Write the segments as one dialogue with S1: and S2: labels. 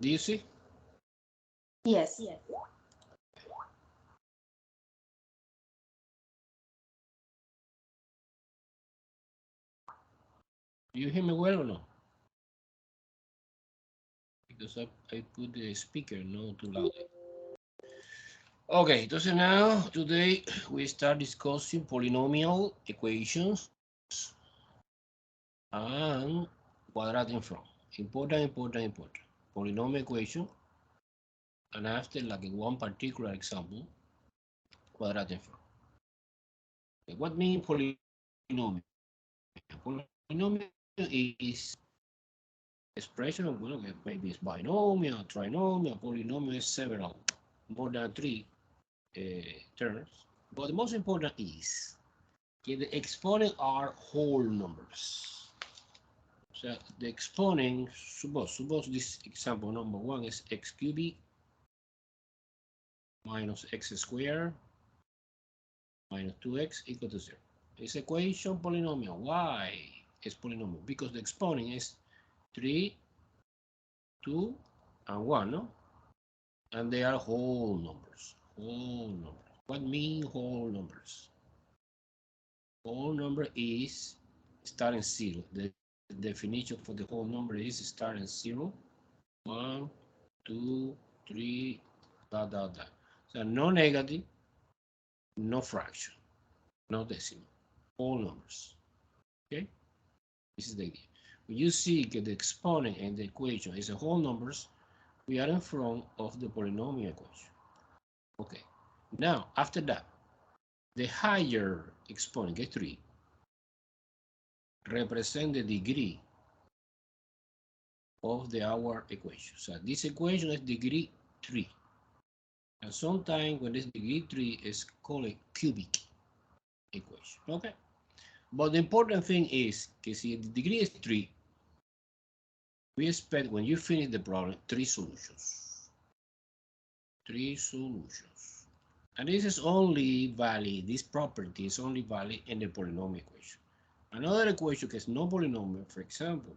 S1: Do you see?
S2: Yes.
S1: Do you hear me well or no? Because I put the speaker not too loudly. Okay, so now today we start discussing polynomial equations and quadratic form. Important. Polynomial equation, and after like one particular example, quadratic form. Okay, what means polynomial? Polynomial is expression of, well, okay, maybe it's binomial, trinomial, polynomial is several, more than three terms. But the most important is that the exponents are whole numbers. So the exponent, suppose this example number one is x cubic minus x squared minus 2x equal to 0. It's equation polynomial. Why it's polynomial? Because the exponent is 3, 2, and 1, no? And they are whole numbers. Whole numbers. What mean whole numbers? Whole number is starting 0. The definition for the whole number is starting 0, 1, 2, 3, dot. So no negative, no fraction, no decimal. Whole numbers. Okay? This is the idea. When you see that the exponent and the equation is a whole numbers, we are in front of the polynomial equation. Okay. Now, after that, the higher exponent, get 3, represent the degree of our equation. So this equation is degree 3. And sometimes when this degree 3 is called a cubic equation. Okay. But the important thing is, because the degree is 3, we expect when you finish the problem, 3 solutions. 3 solutions. And this is only valid, this property is only valid in the polynomial equation. Another equation that is no polynomial, for example,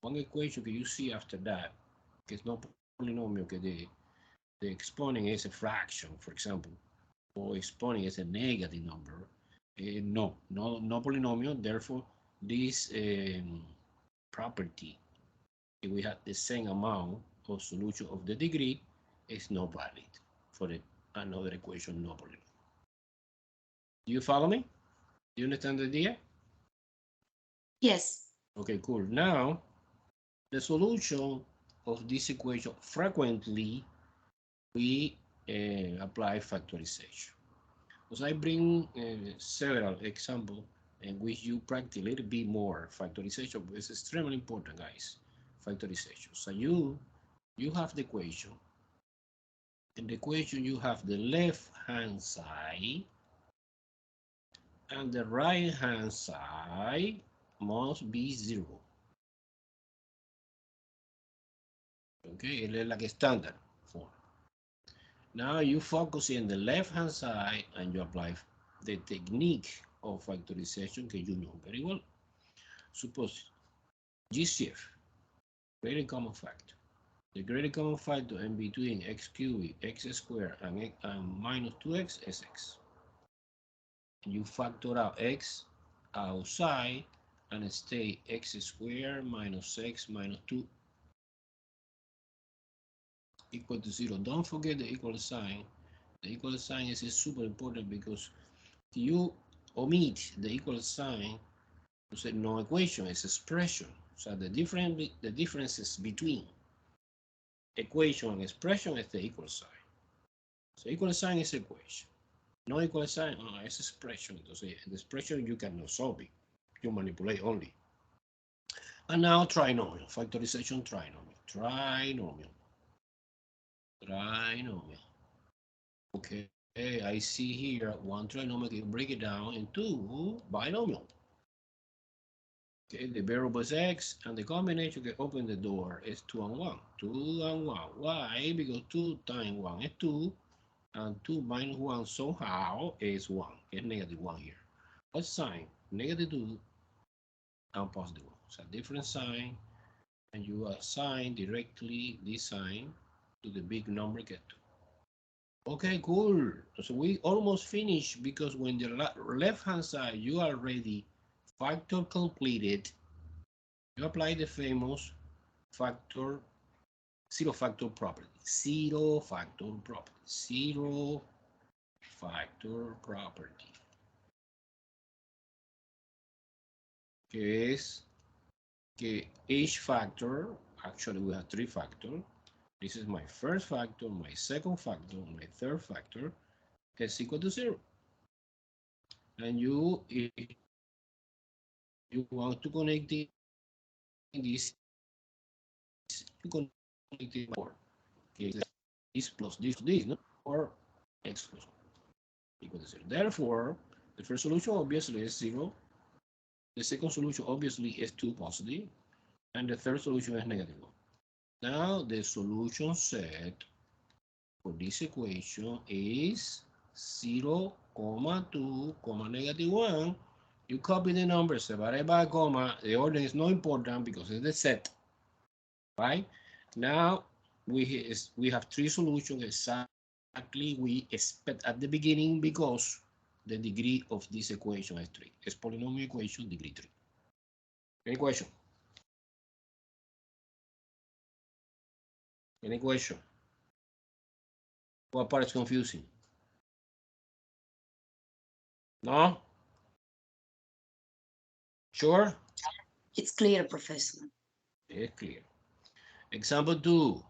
S1: one equation that you see after that, that is no polynomial, that the exponent is a fraction, for example, or exponent is a negative number, no polynomial, therefore this property, if we have the same amount of solution of the degree, is not valid for another equation, no polynomial. Do you follow me? Do you understand the idea?
S2: Yes.
S1: Okay, cool. Now, the solution of this equation, frequently we apply factorization. Because I bring several examples in which you practice a little bit more factorization, but it's extremely important, guys. Factorization. So you have the equation. In the equation, you have the left-hand side, and the right-hand side must be 0. Okay, it's like a standard form. Now you focus in the left-hand side and you apply the technique of factorization that you know very well. Suppose GCF, greatest common factor. The greatest common factor in between x cubed, x squared, and minus 2x is x. You factor out x outside and stay x squared minus x minus 2 equal to 0. Don't forget the equal sign. The equal sign is super important because if you omit the equal sign, you say no equation, it's expression. So the differences between equation and expression is the equal sign. So equal sign is equation. No equal sign, it's expression. Entonces, the expression you cannot solve it. You manipulate only. And now trinomial, factorization trinomial. Okay, I see here one trinomial, you break it down into binomial. Okay, the variable is x, and the combination can open the door is 2 and 1. 2 and 1. Why? Because 2 times 1 is 2, and 2 minus 1 somehow is 1. It's negative 1 here. What sign? Negative 2 and positive 1. So different sign, and you assign directly this sign to the big number get to. Okay, cool. So we almost finished because when the left hand side you already factor completed, you apply the famous factor zero factor property. Zero factor property. Zero factor property. Que es que each factor, actually we have three factors. This is my first factor, my second factor, my third factor is equal to 0. And you, if you want to connect this, you connect it more. Okay, this plus this, no? Or x plus 1 equal to 0. Therefore, the first solution obviously is 0. The second solution obviously is 2 positive. And the third solution is negative 1. Now, the solution set for this equation is 0, 2, negative 1. You copy the numbers, separate by a comma. The order is not important because it's the set, right? Now, we have three solutions exactly we expect at the beginning because the degree of this equation is 3. It's polynomial equation degree 3. Any question? Any question? What part is confusing? No? Sure?
S2: It's clear, Professor.
S1: It's clear. Example 2.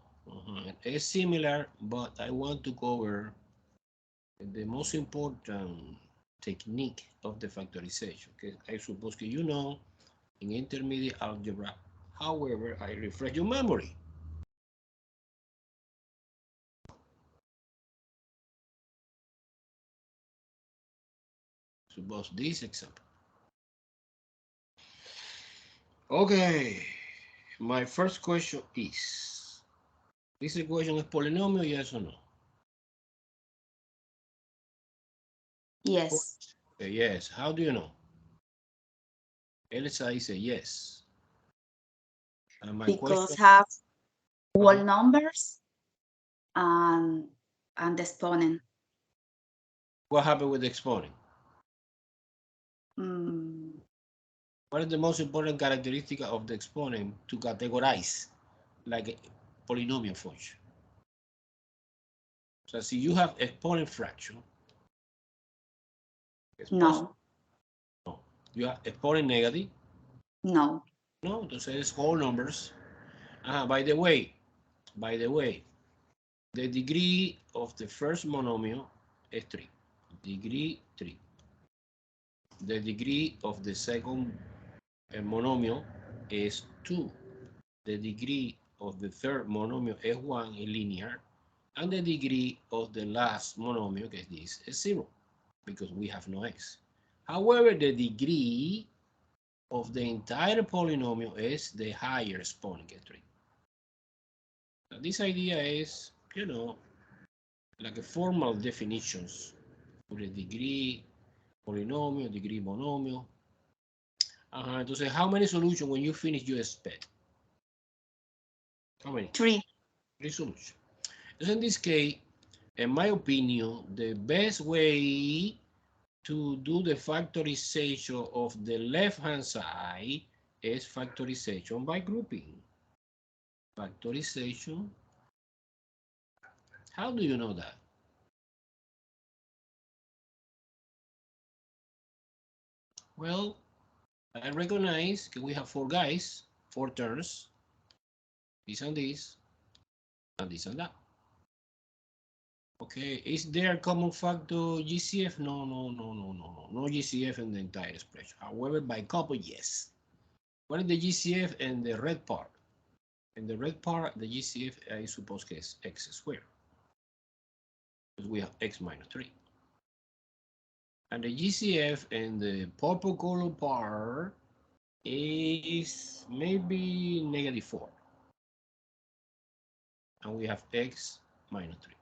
S1: It's similar, but I want to cover the most important technique of the factorization. Okay? I suppose that you know in intermediate algebra. However, I refresh your memory. Suppose this example. Okay, my first question is, this equation is polynomial, yes or no?
S2: Yes.
S1: Okay, yes. How do you know? Elsa is a yes. And my
S2: Because
S1: question,
S2: have whole numbers and the exponent.
S1: what happened with the exponent?
S2: Mm,
S1: What is the most important characteristic of the exponent to categorize like a polynomial function? So si you have exponent fraction,
S2: no.
S1: no. You have exponent negative,
S2: No.
S1: no, entonces it's whole numbers. By the way, the degree of the first monomial is 3. Degree 3. The degree of the second monomial is 2. The degree of the third monomial is 1 in linear. And the degree of the last monomial, que is this, is 0, because we have no x. However, the degree of the entire polynomial is the higher exponent, que 3. Now, this idea is, you know, like a formal definitions for the degree polynomial, degree monomial. Entonces, how many solutions when you finish you expect? How many?
S2: 3.
S1: 3 solutions. So in this case, in my opinion, the best way to do the factorization of the left-hand side is factorization by grouping. Factorization. How do you know that? Well, I recognize that we have 4 guys, 4 terms, this and this, and this and that. Okay, is there a common factor GCF? No GCF in the entire expression. However, by couple, yes. What is the GCF in the red part? In the red part, the GCF, I suppose, is x squared. Because we have x minus 3. And the GCF in the purple color part is maybe negative 4. And we have x minus 3.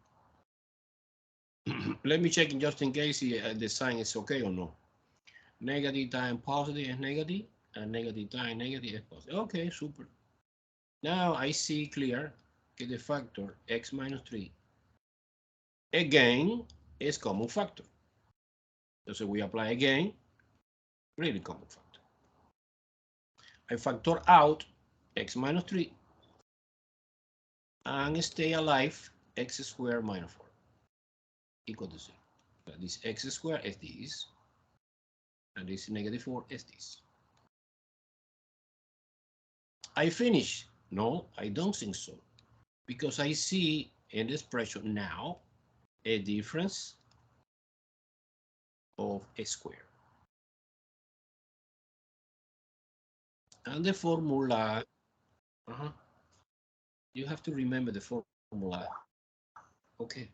S1: Let me check just in case the sign is okay or no. Negative times positive is negative, and negative times negative is positive. Okay, super. Now I see clear that the factor x minus 3 again is common factor. So we apply again, really common factor. I factor out x minus 3 and stay alive x squared minus 4 equal to 0. So this x squared is this, and this negative 4 is this. I finish? No, I don't think so, because I see in the expression now a difference of a square. And the formula, you have to remember the formula. Okay,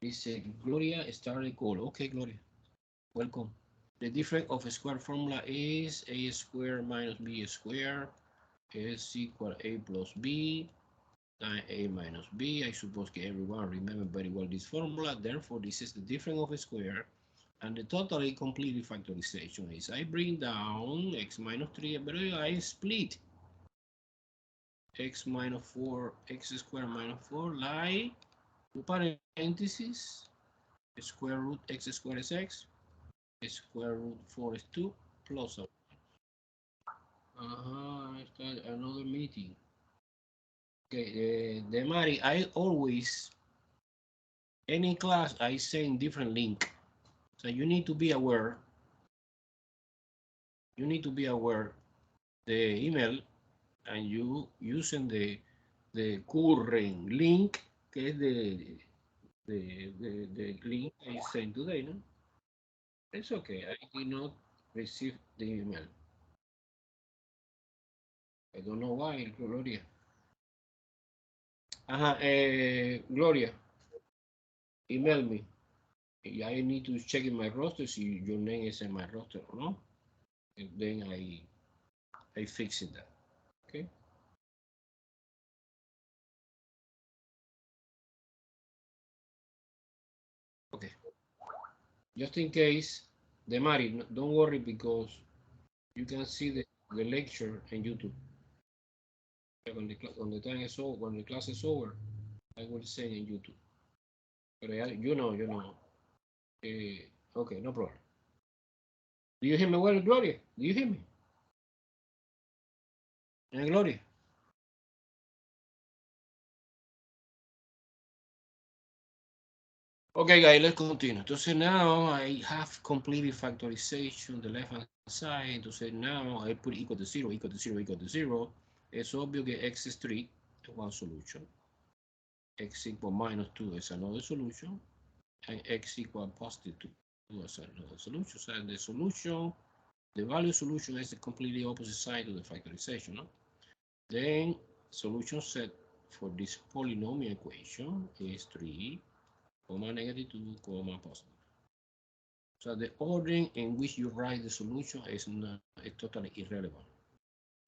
S1: this Gloria started call. Okay, Gloria, welcome. The difference of a square formula is a square minus b squared is equal a plus b times a minus b. I suppose everyone remember very well this formula. Therefore, this is the difference of a square. And the totally complete factorization is I bring down x minus 3, but I split x minus 4, x squared minus 4, like two parentheses, square root x squared is x, square root 4 is 2, plus a. Start another meeting. Okay, Demari, I always, any class, I send different link. So you need to be aware. You need to be aware the email and you using the current link, que es the link I sent today, no? It's okay. I did not receive the email. I don't know why, Gloria. Gloria, email me. I need to check in my roster see your name is in my roster or no. And then I fix it that. Okay. Okay. Just in case, Demari, don't worry because you can see the lecture in YouTube. When the time is over, when the class is over, I will send in YouTube. But you know. Okay, no problem. Do you hear me well, Gloria? Do you hear me? Gloria? Okay, guys, let's continue. Entonces now I have completed factorization the left hand side. Entonces now I put equal to 0, equal to 0, equal to 0. Es obvio que x is 3 is one solution. X equal minus 2 is another solution. And x equal positive 2 is another solution. So the solution, the value solution is the completely opposite side of the factorization. No? Then solution set for this polynomial equation is 3, comma negative 2, comma positive. So the ordering in which you write the solution is totally irrelevant.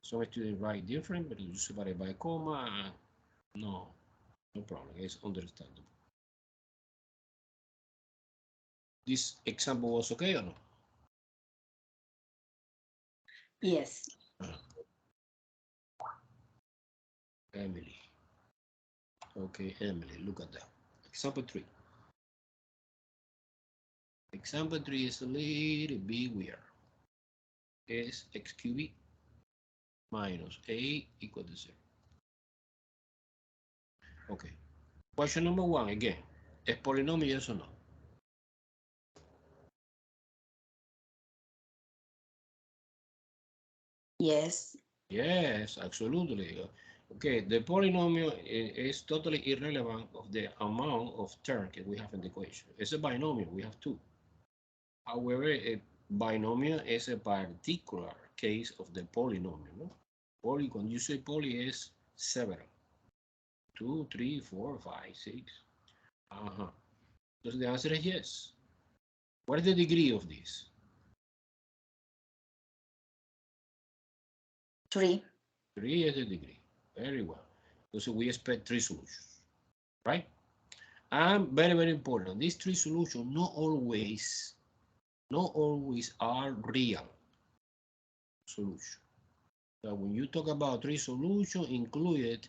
S1: Some students write different, but you separate by comma. No problem. It's understandable. This example was okay or no?
S2: Yes.
S1: Emily. Okay, Emily, look at that. Example 3. Example 3 is a little bit weird. It's x cubic minus a equal to 0. Okay. Question number 1 again. ¿Es polinomio yes or no?
S2: Yes.
S1: Yes, absolutely. Okay, the polynomial is totally irrelevant of the amount of terms that we have in the equation. It's a binomial, we have 2. However, a binomial is a particular case of the polynomial. No? Poly, when you say poly, is several. 2, 3, 4, 5, 6. So the answer is yes. What is the degree of this?
S2: 3.
S1: 3 is the degree. Very well. So we expect 3 solutions, right? And very, very important, these 3 solutions not always are real solutions. So when you talk about three solutions, included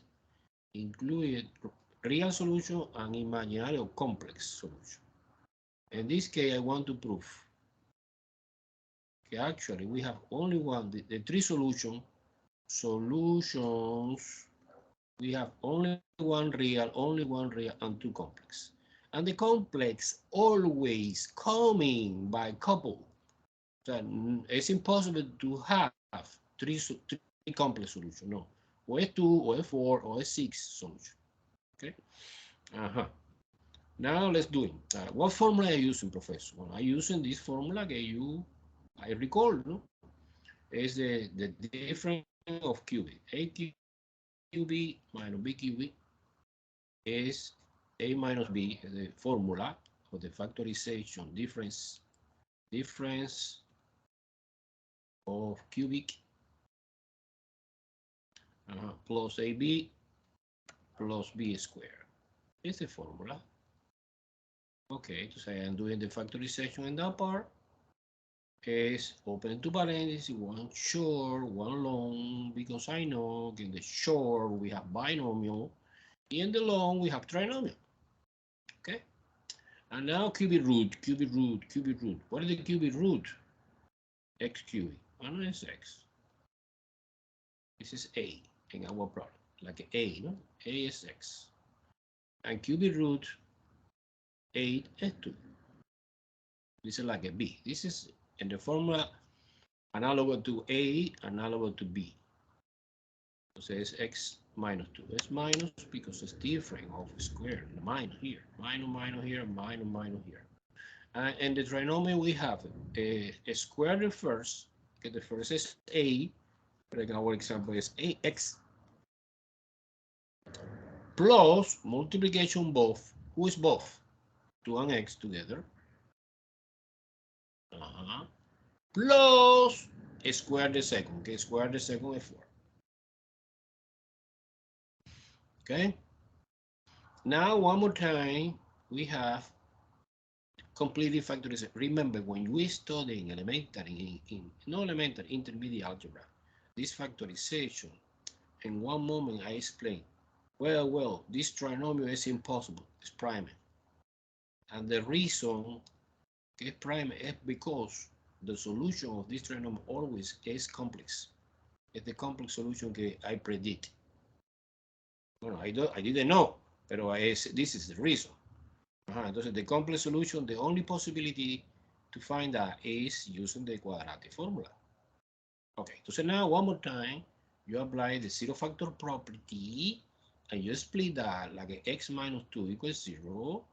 S1: real solution and imaginary or complex solution. In this case, I want to prove that actually we have only one, the three solutions, we have only one real, and two complex. And the complex always coming by couple. So it's impossible to have three complex solutions. No, or S2, or S4, or S6 solution. Okay. Now let's do it. What formula are you using, Professor? Well, I'm using this formula that I recall, no? Is the difference of cubic. A cubic minus B cubic is A minus B, the formula of the factorization difference of cubic plus AB plus B squared. It's the formula. Okay, so I'm doing the factorization in that part. Is open two parentheses, one short, one long, because I know in the short we have binomial, in the long we have trinomial. Okay, and now cubic root. What is the cubic root? X cubic. One is x. This is a in our problem, like a, no? A is x, and cubic root 8 is 2. This is like a b. This is in the formula analogous to a, analogous to b. So it's x minus 2. It's minus because it's different of square. Minus here, minus here, minus here. And the trinomial we have a square the first. Okay, the first is a. But our example is ax plus multiplication both. Who is both? 2 and x together. Plus square the second. Okay, square the second is 4. Okay. Now one more time we have completely factorization. Remember, when we study in elementary, no elementary, intermediate algebra, this factorization, in one moment I explain, well, this trinomial is impossible, it's prime. And the reason it's prime is because the solution of this trinomial always is complex. It's the complex solution that I predict. Well, I didn't know, but this is the reason. Entonces, the complex solution, the only possibility to find that is using the quadratic formula. Okay, so now one more time, you apply the zero factor property and you split that like x minus 2 equals 0,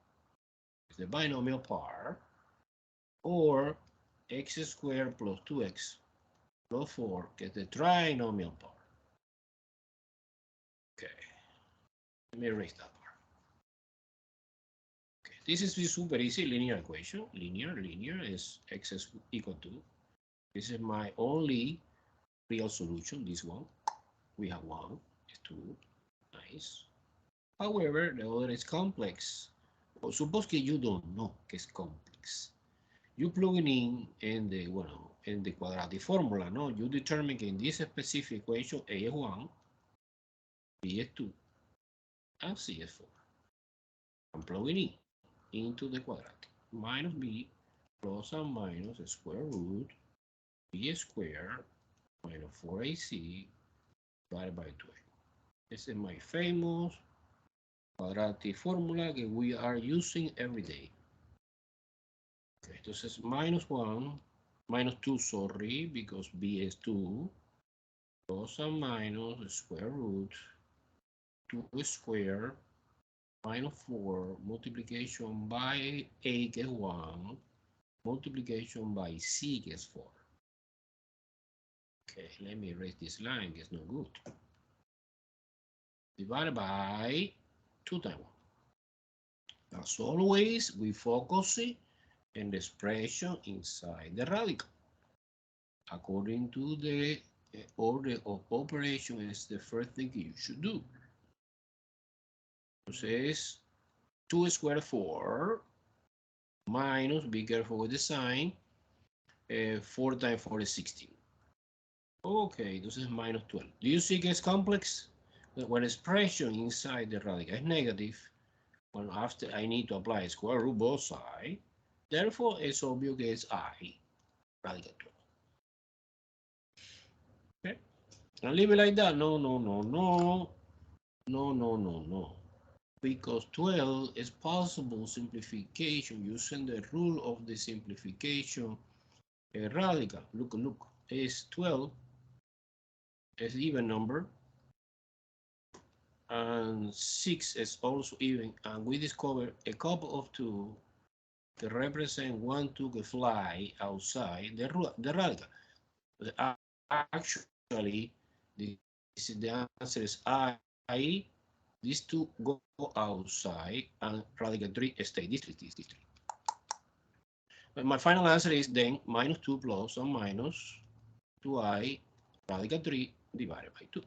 S1: the binomial part, or x squared plus 2x plus 4 get the trinomial part. Okay, let me erase that part. Okay, this is super easy linear equation. Linear is x is equal to. This is my only real solution, this one. We have 1, 2, nice. However, the other is complex. Well, suppose que you don't know que es complex. You plug it in the quadratic formula, no? You determine que in this specific equation A is 1, B is 2, and C is 4. I'm plugging into the quadratic. Minus B plus and minus square root B squared minus 4AC divided by 2. This is my famous quadratic formula that we are using every day. Okay, entonces minus 2, sorry, because B is 2, plus and minus square root 2 squared minus 4 multiplication by A que es 1 multiplication by C que es 4. Okay, let me erase this line, it's no good. Divided by 2 times 1. As always, we focus in the expression inside the radical. According to the order of operation is the first thing you should do. Entonces, 2 squared 4 minus, be careful with the sign, 4 times 4 is 16. Okay, entonces minus 12. Do you see que es complex? When expression inside the radical is negative, when after I need to apply square root both sides, therefore it's obvious que es I, radical 12. Okay? And leave it like that. No, no, no, no. No, no, no, no. Because 12 is possible simplification using the rule of the simplification radical. Look, look. Is 12 is even number, and 6 is also even, and we discover a couple of two that represent one to fly outside the radical. But actually, the answer is I. These two go outside, and radical 3 stay this 3. But my final answer is then minus 2 plus or minus 2i radical 3 divided by 2.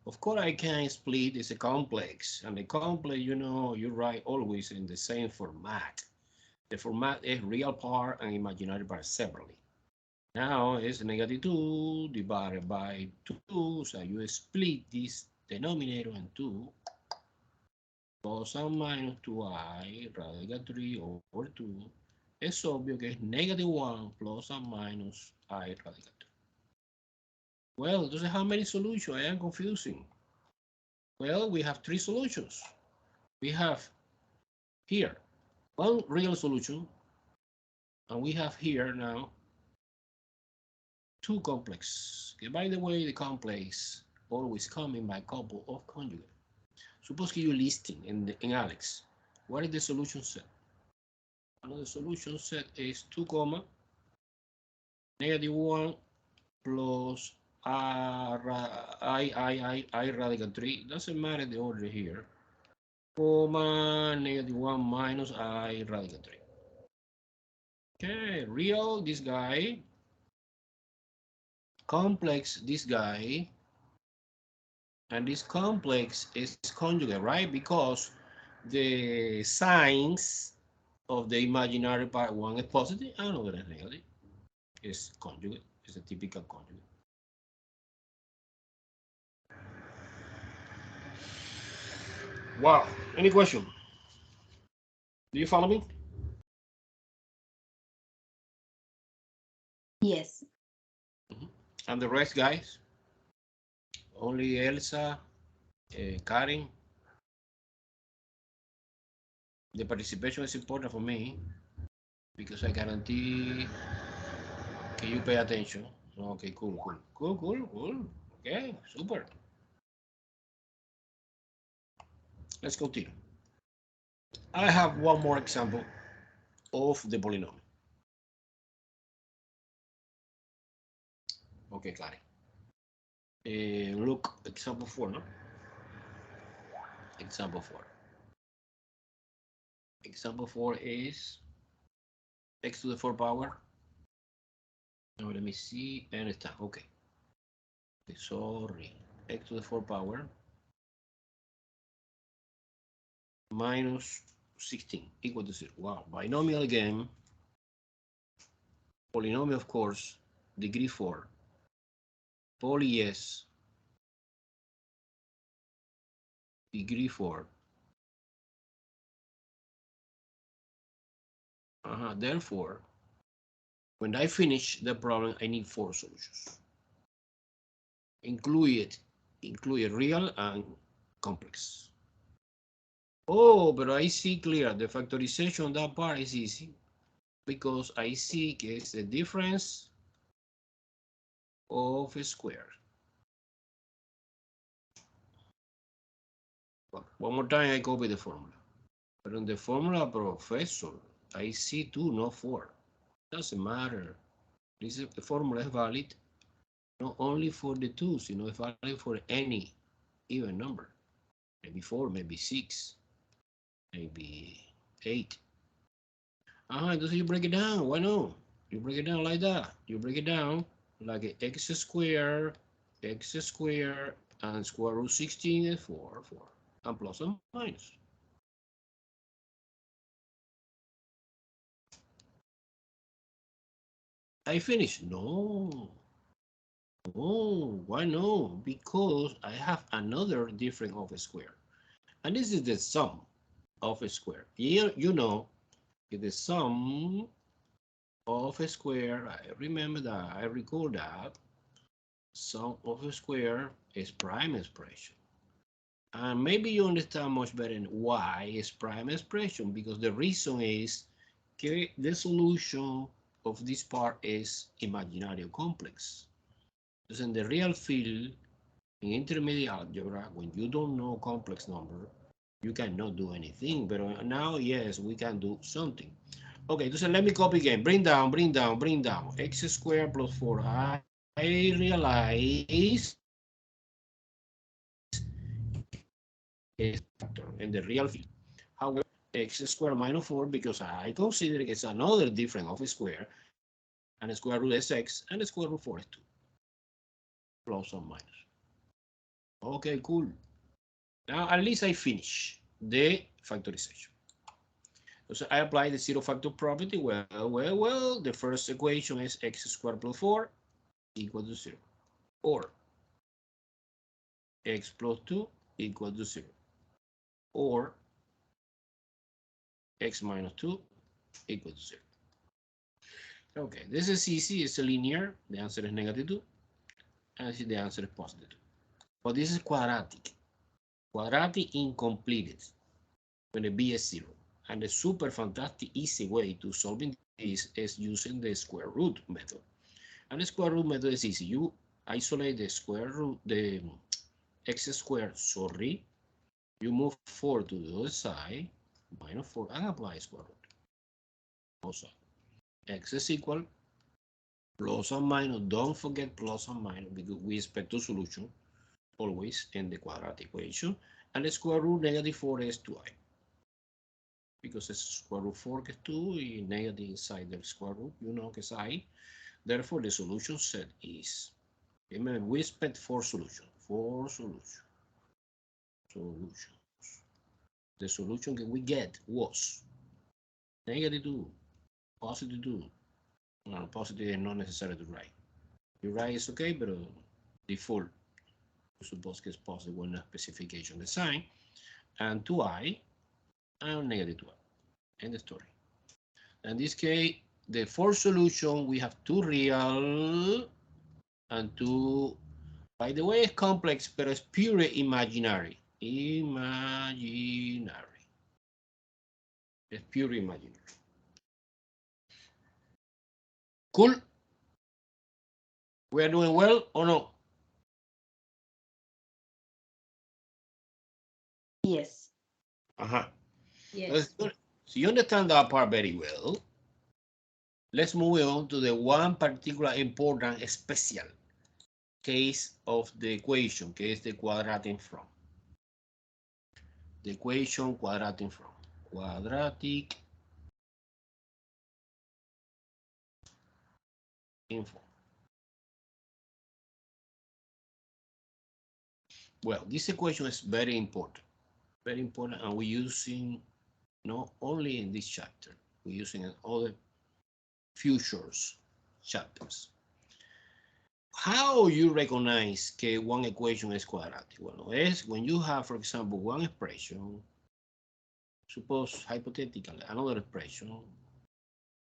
S1: Of course, I can split. It's a complex, and the complex, you know, you write always in the same format. The format is real part and imaginary part separately. Now it's negative 2 divided by 2, so you split this denominator in 2, plus or minus 2i radical 3 over 2. Es obvio que es negative 1 plus or minus I radical 2. Well, entonces how many solutions? I am confusing. Well, we have 3 solutions. We have here one real solution, and we have here now 2 complex. Okay, by the way, the complex always coming by couple of conjugate. Suppose you're listing in Alex. What is the solution set? Another solution set is 2 comma negative 1 plus I radical 3. Doesn't matter the order here. Comma negative 1 minus I radical 3. Okay, real this guy, complex this guy, and this complex is conjugate, right? Because the signs of the imaginary part, one is positive and another is negative. It's conjugate. It's a typical conjugate. Wow. Any question? Do you follow me?
S2: Yes.
S1: And the rest, guys? Only Elsa, Karen. The participation is important for me because I guarantee can you pay attention. Okay, cool, cool, cool, cool, cool. Okay, super. Let's continue. I have one more example of the polynomial. Okay, Karen. Look, example 4, no? Example 4. Example 4 is x to the 4 power. Now let me see, and it's time. Okay. Sorry. X to the 4 power minus 16 equal to 0. Wow. Binomial again. Polynomial, of course. Degree 4. Poly, yes. Degree 4. Therefore, when I finish the problem, I need 4 solutions. Include real and complex. Oh, but I see clear. The factorization, that part is easy because I see que it's the difference of a square. One more time, I copy the formula. But in the formula, professor, I see 2, not 4. Doesn't matter. The formula is valid not only for the 2, sino it's valid for any even number. Maybe 4, maybe 6, maybe 8. Entonces you break it down. Why no? You break it down like that. You break it down like x squared, and square root 16 is 4, and plus and minus. I finished. No. Oh, why no? Because I have another difference of a square. And this is the sum of a square. Here, you know, the sum of a square, I remember that, I recall that, sum of a square is prime expression. And maybe you understand much better why it's prime expression, because the reason is that the solution of this part is imaginary or complex. Because in the real field, in intermediate algebra, when you don't know complex number, you cannot do anything. But now, yes, we can do something. Okay, so let me copy again. Bring down, bring down, bring down. X squared plus 4. I realize is factor in the real field. However, x squared minus 4 because I consider it's another difference of a square, and the square root is x, and the square root 4 is 2, plus or minus. Okay, cool. Now at least I finish the factorization. So I apply the zero factor property. Well, the first equation is x squared plus 4 equal to 0, or x plus 2 equal to 0, or x minus 2 equal to 0. Okay, this is easy. It's a linear. The answer is negative 2. And the answer is positive 2. But this is quadratic. Quadratic incompleted when the b is 0. And the super fantastic easy way to solving this is using the square root method. And the square root method is easy. You isolate the square root, the x squared, sorry. You move 4 to the other side, minus 4, and apply square root. Also, x is equal, plus and minus. Don't forget plus and minus because we expect two solutions always in the quadratic equation. And the square root negative 4 is 2i. Because it's square root 4 is 2, negative inside the square root, you know, is I. Therefore, the solution set is, remember, we expect 4 solutions. 4 solutions. The solution that we get was negative 2, positive 2. No, positive is not necessary to write. You write is okay, but default, you suppose it's positive when a specification design, and 2i, and negative 2i. End the story. In this case, the fourth solution, we have 2 real and 2, by the way, it's complex, but it's purely imaginary. Imaginary. It's purely imaginary. Cool. We are doing well or no?
S2: Yes.
S1: Uh-huh.
S2: Yes.
S1: So you understand that part very well. Let's move on to the one particular important special case of the equation, que is the quadratic form. The equation quadratic form. Quadratic info. Well, this equation is very important, and we're using not only in this chapter, we're using in other futures chapters. How you recognize que one equation is quadratic? Well, es when you have, for example, one expression, suppose hypothetically another expression,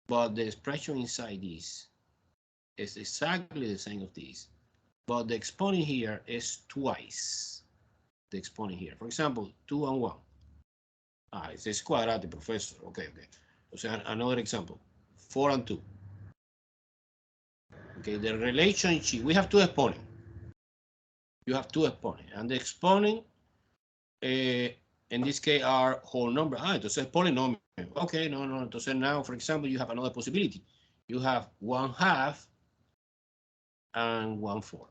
S1: but the expression inside this is exactly the same of this, but the exponent here is twice the exponent here. For example, 2 and 1. It's quadratic, professor. Okay. So another example, 4 and 2. Okay, the relationship, we have two exponents. You have two exponents, and the exponent, in this case, are whole number. Entonces polynomial. Okay, no. Entonces now, for example, you have another possibility. You have 1/2 and 1/4.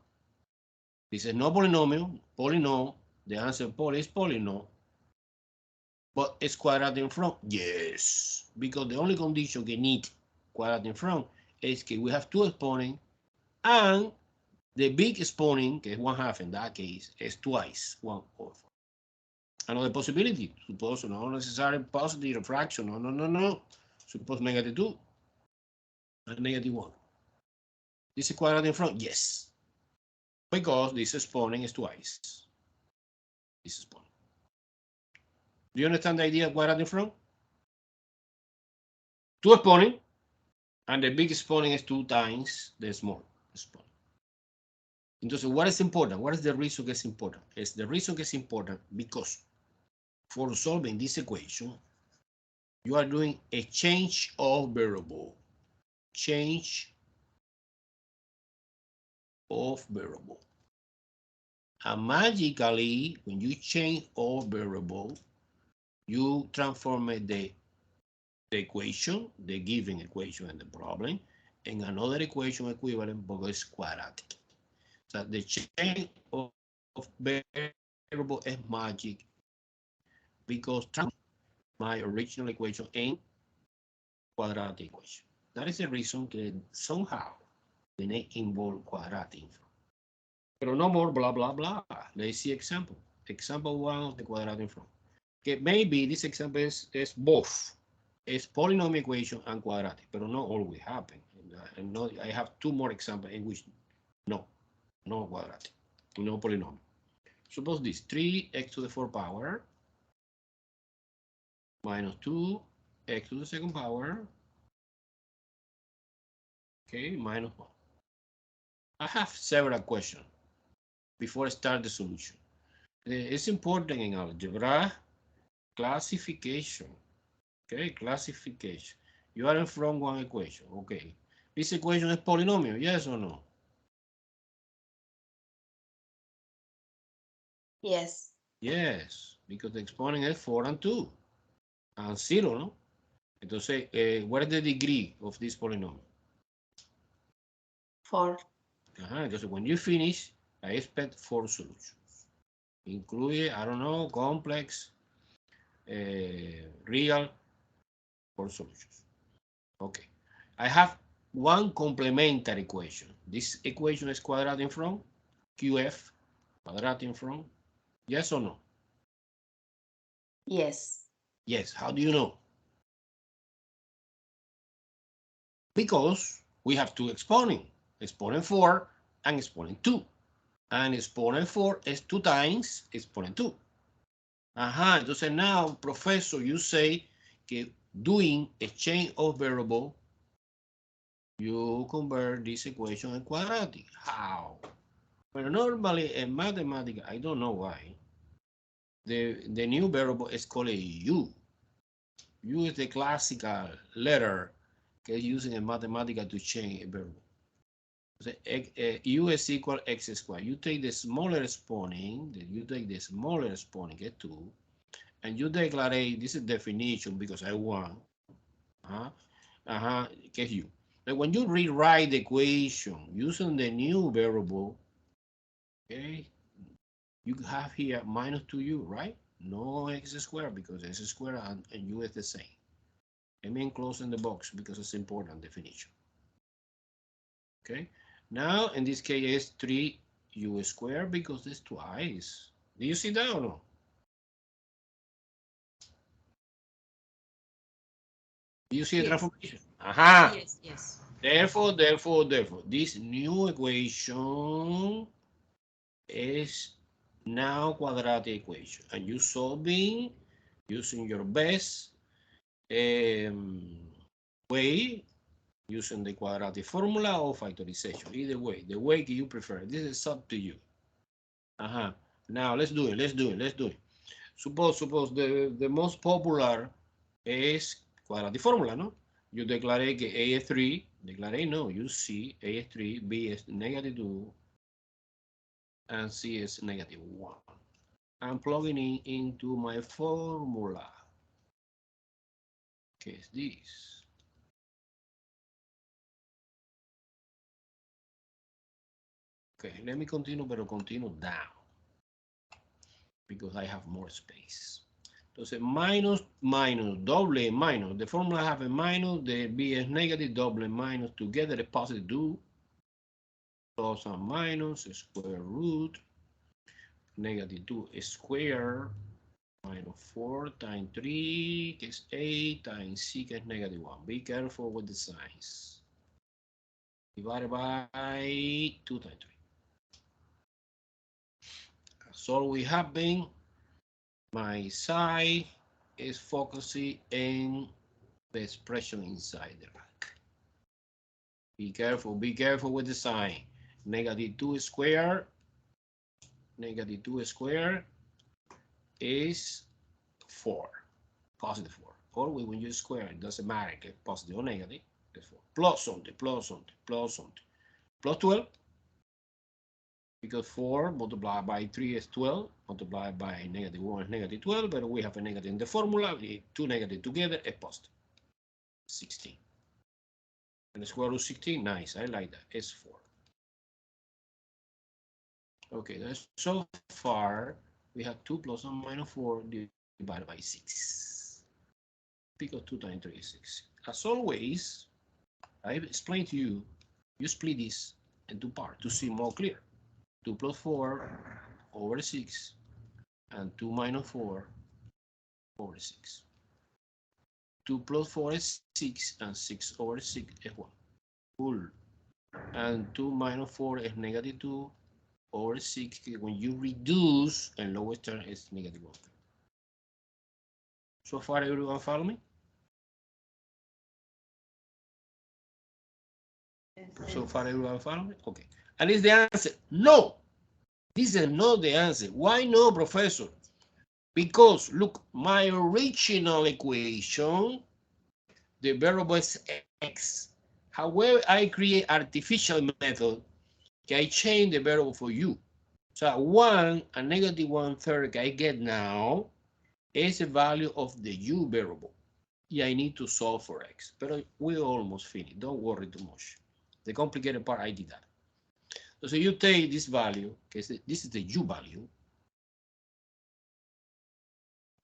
S1: This is no polynomial, polynomial. The answer poly is polynomial. But it's quadratic in front? Yes, because the only condition we need quadratic in front is that we have two exponents, and the big exponent, que es 1/2 in that case, is twice 1/4. Another possibility, suppose not necessarily positive fraction, no. Suppose negative 2 and negative 1. This is quadratic in front? Yes. because this exponent is twice this exponent. Do you understand the idea of quadratic from? Two exponent, and the big exponent is 2 times the small exponent. Entonces, what is important? What is the reason it's important? It's the reason it's important because for solving this equation, you are doing a change of variable. Change of variable. And magically, when you change of variable, you transform the equation, the given equation and the problem, in another equation equivalent because it's quadratic. So the change of variable is magic because my original equation in quadratic equation. That is the reason that somehow the name involve quadratic. Pero no more blah, blah, blah. Let's see example. Example 1 of the quadratic form. Okay, maybe this example is both. It's polynomial equation and quadratic, but not always happen. And no, I have 2 more examples in which no quadratic, no polynomial. Suppose this 3x to the 4th power minus 2x to the 2nd power, okay, minus 1. I have several questions before I start the solution. It's important in algebra classification. Okay, classification. You are from one equation. Okay, this equation is polynomial, yes or no?
S2: Yes.
S1: Yes, because the exponent is 4 and 2 and 0, no? Entonces, what is the degree of this polynomial?
S2: 4.
S1: Entonces, when you finish, I expect 4 solutions. Include, I don't know, complex, real, 4 solutions. Okay. I have one complementary equation. This equation is quadratic from QF, quadratic from, yes or no?
S2: Yes.
S1: Yes. How do you know? Because we have 2 exponents, exponent 4 and exponent 2. And exponent 4 is 2 times exponent 2. Entonces now, professor, you say que doing a change of variable, you convert this equation in quadratic. How? Well, normally in mathematics, I don't know why, the new variable is called a u. U is the classical letter que es used in mathematics to change a variable. So, u is equal x squared. You take the smaller exponent, get 2, and you declare, this is definition because I want, get u. But when you rewrite the equation using the new variable, okay, you have here minus 2u, right? No x squared because x squared and u is the same. I mean closing the box because it's important definition. Okay, now in this case it's 3u squared because it's twice. Do you see that or no? Do you see the transformation?
S2: Yes, yes.
S1: Therefore, this new equation is now quadratic equation, and you solving using your best way, using the quadratic formula or factorization. Either way, the way you prefer. This is up to you. Now let's do it. Suppose the most popular is quadratic formula, no? You declare que A es 3, no, you see A is 3, B is negative 2, and C is negative 1. I'm plugging in into my formula. ¿Qué es this? Okay, let me continue, pero continue down because I have more space. Entonces, minus, double minus. The formula have a minus, the B is negative, double minus, together is positive 2. Plus and minus, square root, negative 2 square, minus 4 times 3 is 8 times 6 is negative 1. Be careful with the signs. Divided by 2 times 3. So we have been, my side is focusing in the expression inside the rack. Be careful with the sign. -2 squared, -2 squared is 4, positive 4. Always when you square, it doesn't matter if it's positive or negative, it's 4. Plus something, plus something, plus something. Plus 12, because 4 multiplied by 3 is 12, multiplied by -1 is -12, but we have a negative in the formula. Two negatives together is positive. 16. And the square root 16, nice, I like that, it's 4. Okay, that's so far we have 2 plus or minus 4 divided by 6. Because 2 times 3 is 6. As always, I explained to you, you split this into parts to see more clear. 2 plus 4 over 6 and 2 minus 4 over 6. 2 plus 4 is 6 and 6 over 6 is 1. Cool. And 2 minus 4 is -2 over 6. When you reduce, and lowest term is -1. So far, everyone follow me? So far, everyone follow me? Okay. And is the answer no? This is not the answer. Why no, professor? Because look, my original equation, the variable is x. However, I create artificial method. I change the variable for u. So 1 and -1/3 I get now is the value of the u variable. Yeah, I need to solve for x, but we almost finished. Don't worry too much. The complicated part, I did that. So you take this value, okay, this is the u value,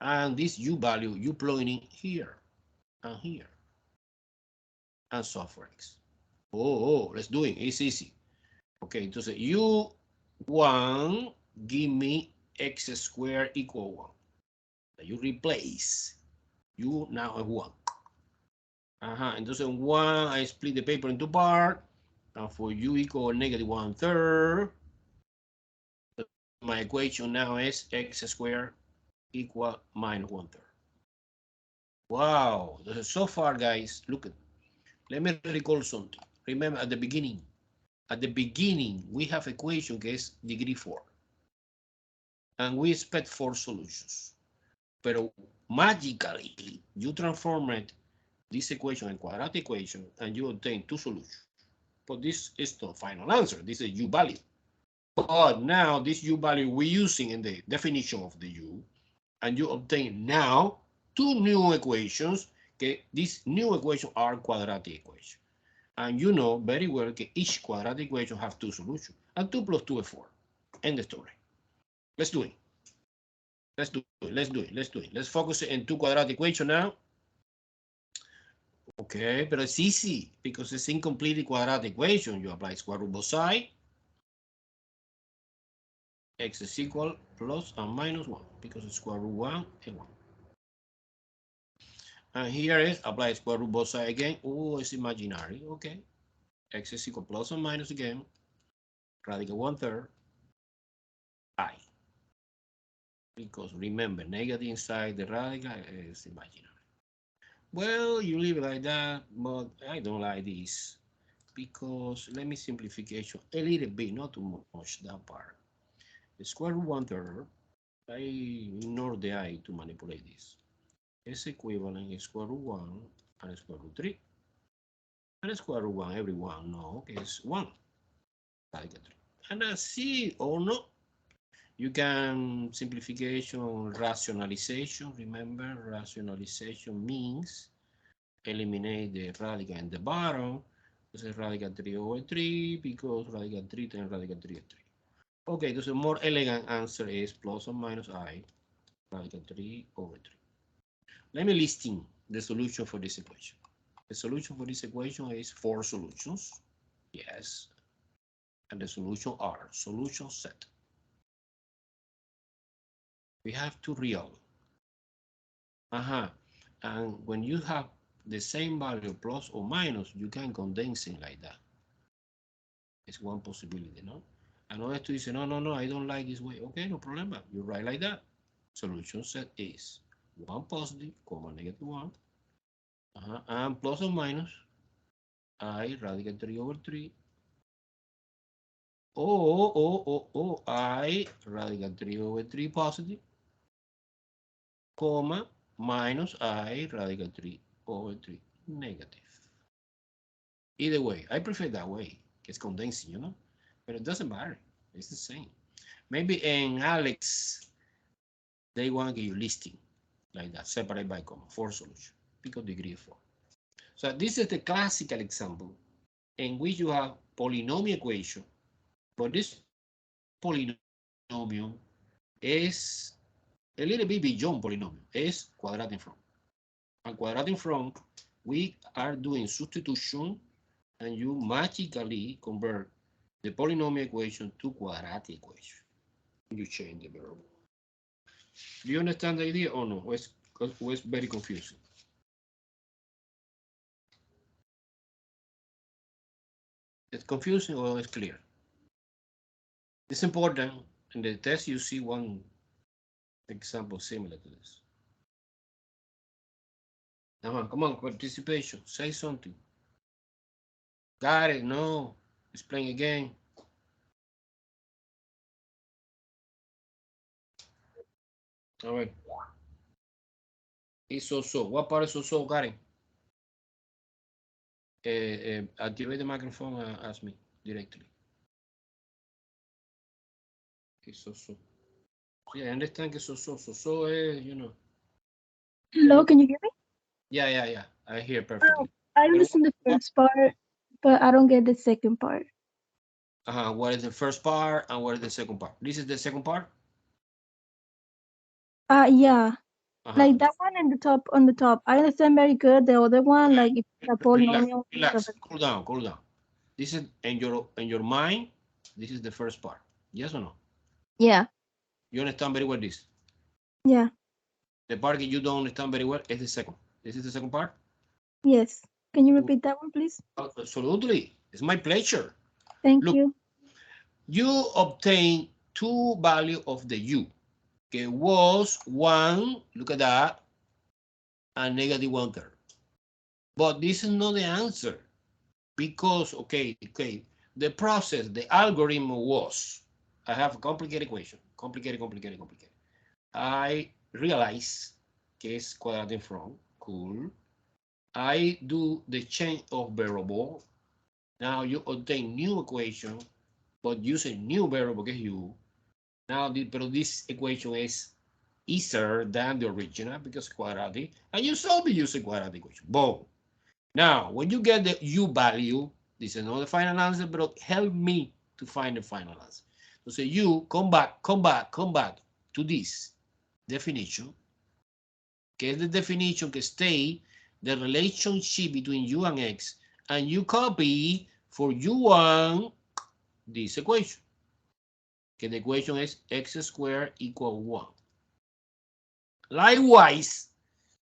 S1: and this u value, you plug in here and here, and solve for x. Oh, let's do it. It's easy. Okay, so u1 give me x squared equal 1. You replace u now is 1. Entonces 1, I split the paper into part, and for u equal -1/3, my equation now is x squared equal -1/3. Wow, so far, guys, look at. Let me recall something. Remember at the beginning, we have equation that is degree 4. And we expect 4 solutions. But magically, you transform this equation in quadratic equation and you obtain 2 solutions. But this is the final answer. This is u value. But now this u value we're using in the definition of the u, and you obtain now 2 new equations. Okay, these new equations are quadratic equations. And you know very well that each quadratic equation has 2 solutions. And 2 plus 2 is 4. End the story. Let's do it. Let's do it. Let's do it. Let's do it. Let's focus on 2 quadratic equation now. Okay, but it's easy because it's incomplete quadratic equation. You apply square root both sides. X is equal plus and minus 1 because it's square root 1 and 1. And here is apply square root both sides again. Oh, it's imaginary. Okay. X is equal plus and minus again. Radical 1/3 I. Because remember, negative inside the radical is imaginary. Well, you leave it like that, but I don't like this because let me simplification a little bit, not too much that part. The square root 1/3, I ignore the I to manipulate this. It's equivalent to square root 1 and square root 3. And square root 1, everyone knows is 1. Radical 3. And I see or no. You can simplification, rationalization. Remember, rationalization means eliminate the radical in the bottom. This is radical 3 over 3 because radical 3 times radical 3 is 3. Okay, so the more elegant answer is plus or minus I, radical 3 over 3. Let me listing the solution for this equation. The solution for this equation is 4 solutions. Yes. And the solution are solution set. We have 2 real. And when you have the same value plus or minus, you can condense it like that. It's one possibility, no? I know esto dice, no, I don't like this way. Okay, no problem. You write like that. Solution set is 1 positive, comma, negative 1. And plus or minus I radical 3 over 3. I radical 3 over 3 positive, comma, minus I radical 3 over 3 negative. Either way, I prefer that way. It's condensing, you know? But it doesn't matter. It's the same. Maybe in Alex, they want to give you listing like that, separate by comma, for solution, because degree 4. So this is the classical example in which you have polynomial equation, but this polynomial is a little bit beyond polynomial. It's quadratic form. And quadratic form, we are doing substitution, and you magically convert the polynomial equation to quadratic equation. You change the variable. Do you understand the idea or no? Or it's very confusing? It's confusing or it's clear? It's important. In the test, you see one example similar to this. Come on, participation. Say something. Got it? No. Explain again. All right. It's so. What part is so, Karen? Activate the microphone and ask me directly. It's so. Yeah, I understand que so is, you know.
S3: Hello, can you hear me?
S1: Yeah. I hear perfectly.
S3: I understand the first part, but I don't get the second part.
S1: What is the first part and what is the second part? This is the second part?
S3: Yeah, like that one in the top, on the top. I understand very good. The other one, like it's a polynomial.
S1: Relax. Cool down. This is in your mind. This is the first part. Yes or no?
S3: Yeah.
S1: You understand very well this.
S3: Yeah.
S1: The part that you don't understand very well is the second. This is the second part.
S3: Yes. Can you repeat that one, please?
S1: Absolutely. It's my pleasure.
S3: Thank
S1: Look,
S3: you.
S1: you obtain two value of the u. Okay, was 1, look at that, and negative 1/3. But this is not the answer because, okay, the process, the algorithm was, I have a complicated equation, complicated. I realize que es quadratic form, cool. I do the change of variable. Now you obtain new equation, but use a new variable que es u. Now, but this equation is easier than the original because quadratic, and you solve it using quadratic equation. Boom. Now, when you get the u value, this is not the final answer, but help me to find the final answer. So say you come back to this definition, que es the definition que stay the relationship between u and x, and you copy for u1 this equation, que the equation is x squared equal 1. Likewise,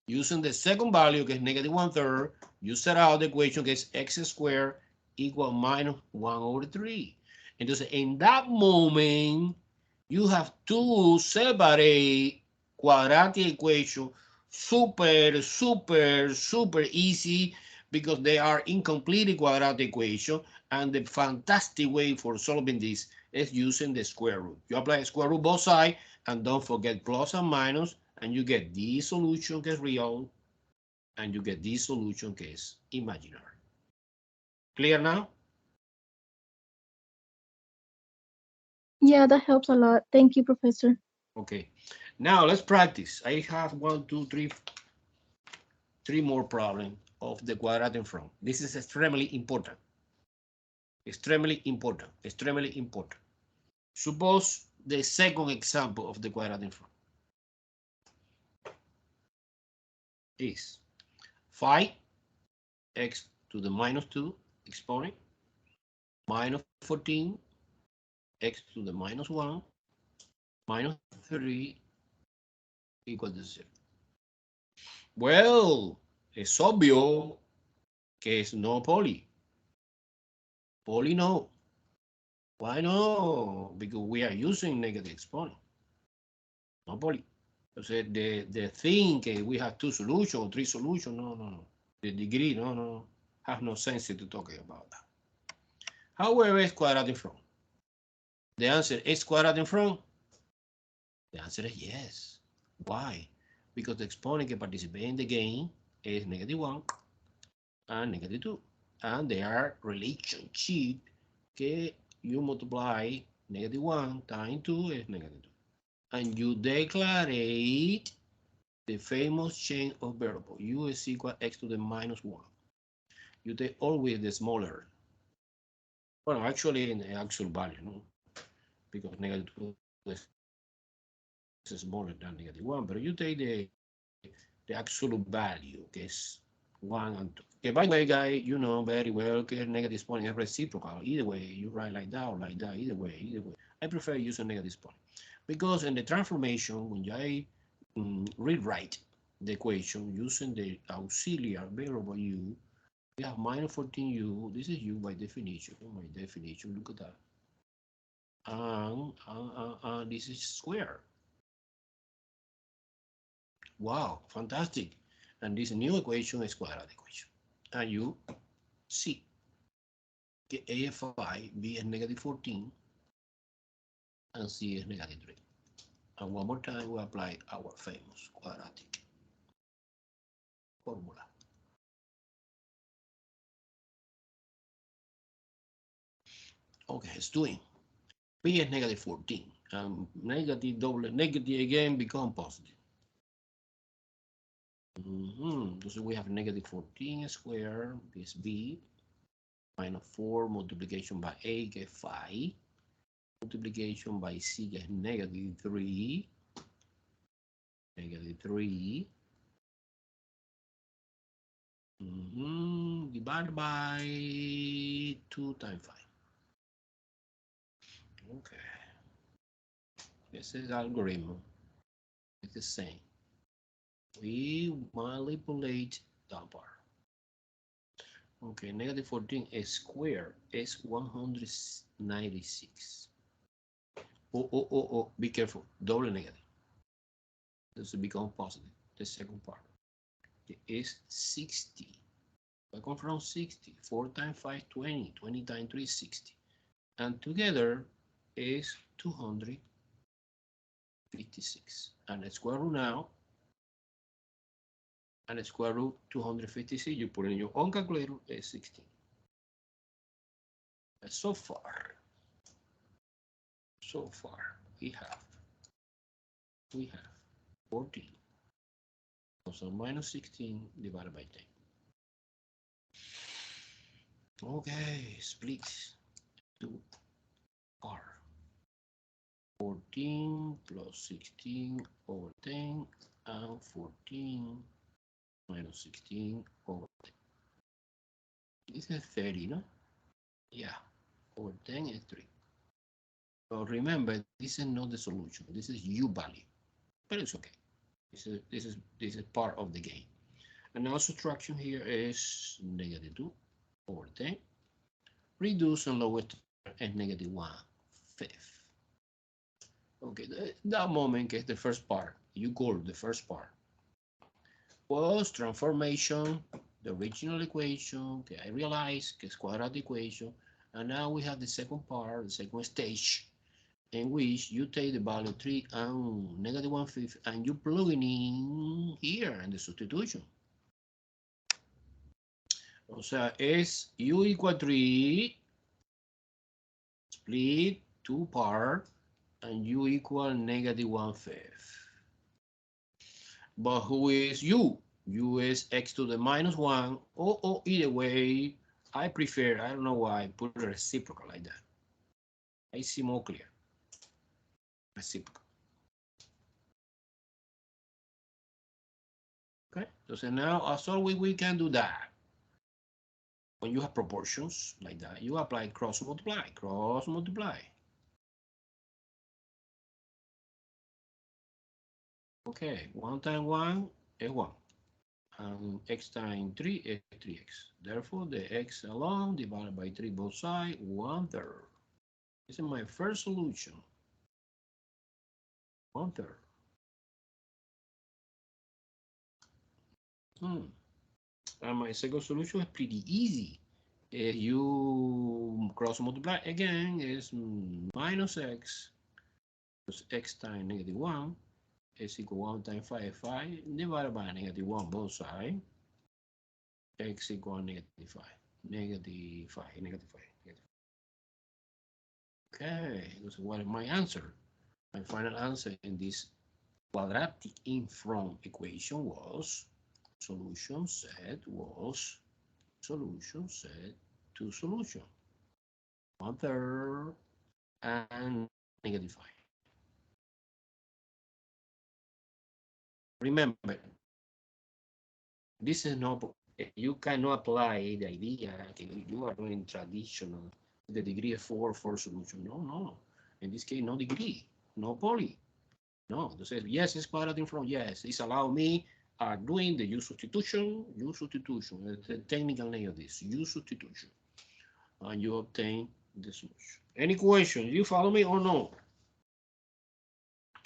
S1: using the second value, que es negative 1/3, you set out the equation que es x squared equal minus 1 over 3. Entonces, in that moment, you have two separate quadratic equations, super easy because they are incomplete quadratic equation, and the fantastic way for solving this is using the square root. You apply square root both sides, and don't forget plus and minus, and you get this solution que es real, and you get this solution que es imaginary. Clear now?
S3: Yeah, that helps a lot. Thank you, Professor.
S1: Okay. Now let's practice. I have 3 more problems of the quadratic form. This is extremely important. Extremely important. Suppose the second example of the quadratic form is 5x to the minus 2 exponent minus 14 x to the minus 1 minus 3 equal to 0. Well, es obvio que es no poly. Poly no. Why no? Because we are using negative exponent. No, Poly. So the thing we have two solutions, three solutions, no. The degree, no. Have no sense to talking about that. However, it's quadratic in front. The answer is quadratic in front. The answer is yes. Why? Because the exponent que participate in the game is -1 and -2. And they are relationship que you multiply -1 times 2 is -2. And you declare the famous chain of variable. U is equal x to the -1. You take always the smaller. Well, actually in the actual value, no? Because -2 is smaller than -1, but you take the absolute value, que es 1 and 2. Okay, by the way, guys, you know very well that negative exponent is reciprocal. Either way, you write like that or like that. Either way. I prefer using negative exponent because in the transformation, when I rewrite the equation using the auxiliary variable u, we have -14u. This is u by definition. Look at that. And this is square. Wow, fantastic. And this new equation is quadratic equation. And you see que A of I, B is -14, and C is -3. And one more time, we apply our famous quadratic formula. Okay, it's doing. B is -14, and negative double negative again become positive. So we have -14 squared, is B, -4 multiplication by A get 5, multiplication by C get -3, -3, divided by 2 times 5. Okay. This is algorithm. It's the same. We manipulate that part. Okay, -14 squared is 196. Oh, be careful. Double negative. This will become positive. The second part. It is 60. I come from 60. 4 times 5, 20. 20 times 3, 60. And together is 256. And the square root now. And the square root 256, you put in your own calculator, is 16. And so far, we have 14. So -16 divided by 10. Okay, split 2 r. 14 plus 16 over 10 and 14 minus 16 over 10. This is 30, no? Yeah, over 10 is 3. So remember, this is not the solution. This is u value, but it's okay. This is part of the game. And now subtraction here is -2 over 10. Reduce and lower is -1/5. Okay, that moment is the first part. You call the first part. Was transformation, the original equation, okay, I realized it's quadratic equation, and now we have the second part, the second stage, in which you take the value 3 and -1/5, and you plug it in here in the substitution. O sea, es u equal 3, split 2 part, and u equal -1/5. But who is u? U is x to the -1, or either way, I prefer, I don't know why, put a reciprocal like that. I see more clear. Reciprocal. Okay, so now as always we can do that. When you have proportions like that, you apply cross multiply. Okay, 1 times 1 is 1. And x times 3 is 3x. Therefore, the x alone divided by 3 both sides, 1/3. This is my first solution. 1/3. And my second solution is pretty easy. If you cross multiply again, is minus x plus x times -1 is equal 1 times 5 divided by -1 both sides. X equal -5. -5. Okay, so what is my answer? My final answer in this quadratic in front equation was solution set to solution 1/3 and -5. Remember, this is not, you cannot apply the idea that you are doing traditional, the degree of 4 for solution. No. In this case, no degree, no poly. No, it says, yes, it's quadratic in front. Yes, it's allow me doing the U substitution, the technical name of this, U substitution. And you obtain the solution. Any questions? You follow me or no?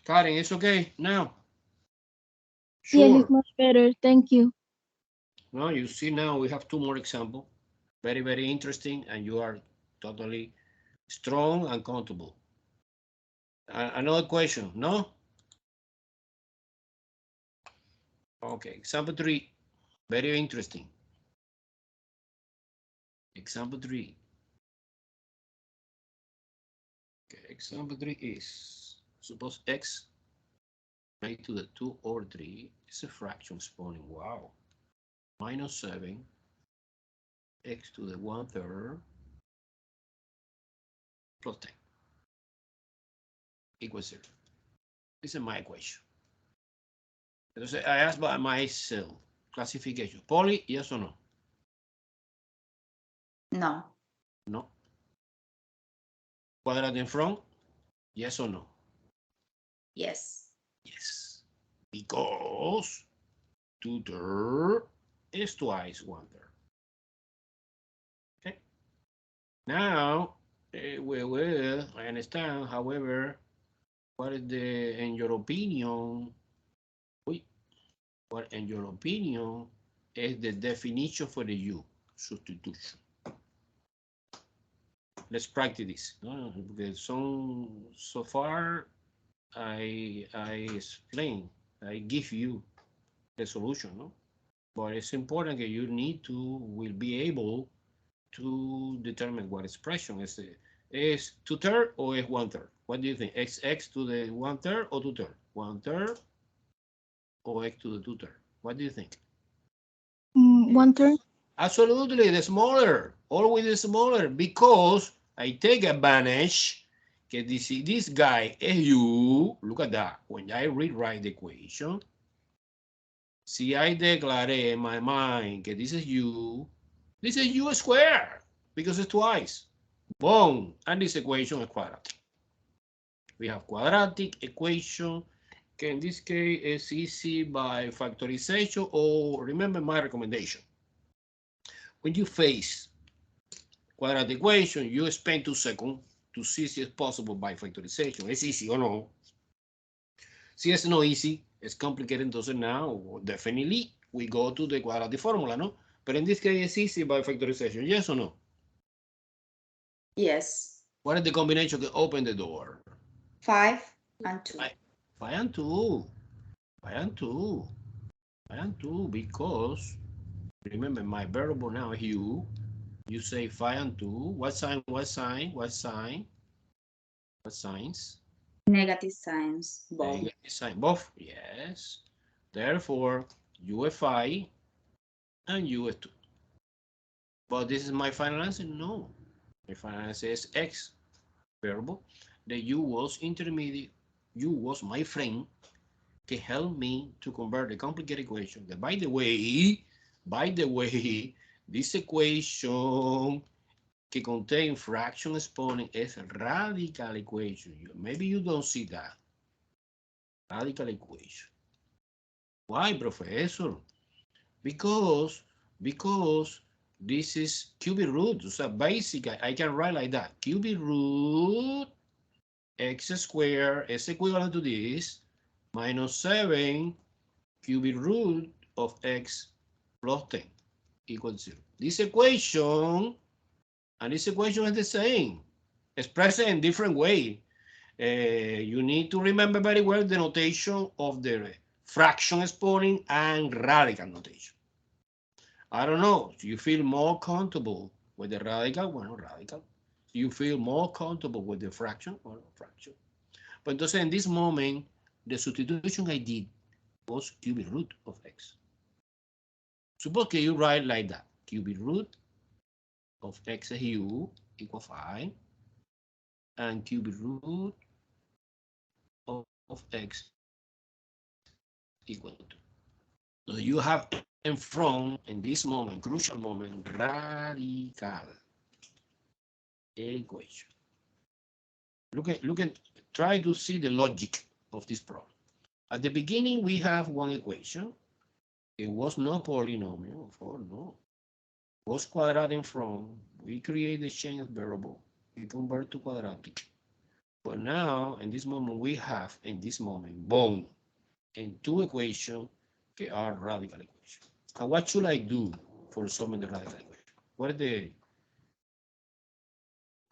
S1: Karen, it's okay now? Sure.
S3: Yes, it's much better. Thank you.
S1: No, you see now we have 2 more examples. Very, very interesting, and you are totally strong and comfortable. Another question, no? Okay, example 3, very interesting. Example 3. Okay, example 3 is, suppose x raised to the 2 over 3 is a fraction exponent, wow. -7 x to the 1/3 plus 10 equals 0. This is my equation. Entonces, I ask by myself, classification. Poly, yes or no?
S2: No.
S1: No. Quadratic in front, yes or no?
S2: Yes.
S1: Yes. Because 2/3 is twice 1/3. Okay. Now, well, I understand, however, what is the, in your opinion, what in your opinion is the definition for the U substitution? Let's practice this. No, because so far I explain, I give you the solution, no? But it's important that you will be able to determine what expression is 2/3 or is 1/3. What do you think? X to the 1/3 or 2/3? 1/3 or x to the 2/3? What do you think?
S3: 1/3.
S1: Absolutely, the smaller, always the smaller, because I take advantage that this guy is U. Look at that. When I rewrite the equation, si I declare in my mind that this is U squared, because it's twice. Boom, and this equation is quadratic. We have quadratic equation, in this case is easy by factorization, or remember my recommendation. When you face quadratic equation, you spend 2 seconds to see if it's possible by factorization. It's easy or no. Si it's not easy, it's complicated, entonces now definitely we go to the quadratic formula, no? But in this case, it's easy by factorization, yes or no?
S2: Yes.
S1: What is the combination that open the door?
S2: 5 and 2.
S1: 5 and 2. 5 and 2. 5 and 2, because remember my variable now is U. You say 5 and 2. What sign? What sign? What sign? What signs?
S2: Negative signs. Both.
S1: Negative sign. Both. Yes. Therefore, UFI and US2. But this is my final answer? No. My final answer is X variable. The U was intermediate. U was my friend to help me to convert the complicated equation. That, by the way, this equation que contain fraction exponent is radical equation. Maybe you don't see that. Radical equation. Why, professor? Because This is cubic root. So basically, I can write like that. Cubic root x squared is equivalent to this minus 7 cubic root of x plus 10 equals 0. This equation and this equation is the same, expressed in different way. You need to remember very well the notation of the fraction exponent and radical notation. I don't know, do you feel more comfortable with the radical? Well, radical. Do you feel more comfortable with the fraction? Well, fraction. But entonces, in this moment, the substitution I did was cubic root of x. Suppose que you write like that. Cubic root of x u equal 5. And cubic root of x equal to 2. So you have in front, in this moment, crucial moment, radical equation. Look at, try to see the logic of this problem. At the beginning, we have one equation. It was not polynomial, of course, no. It was quadratic in front. We create the change variable. We convert to quadratic. But now, in this moment, we have, in this moment, boom, in two equations that are radical equations. And what should I do for solving the radical equation? What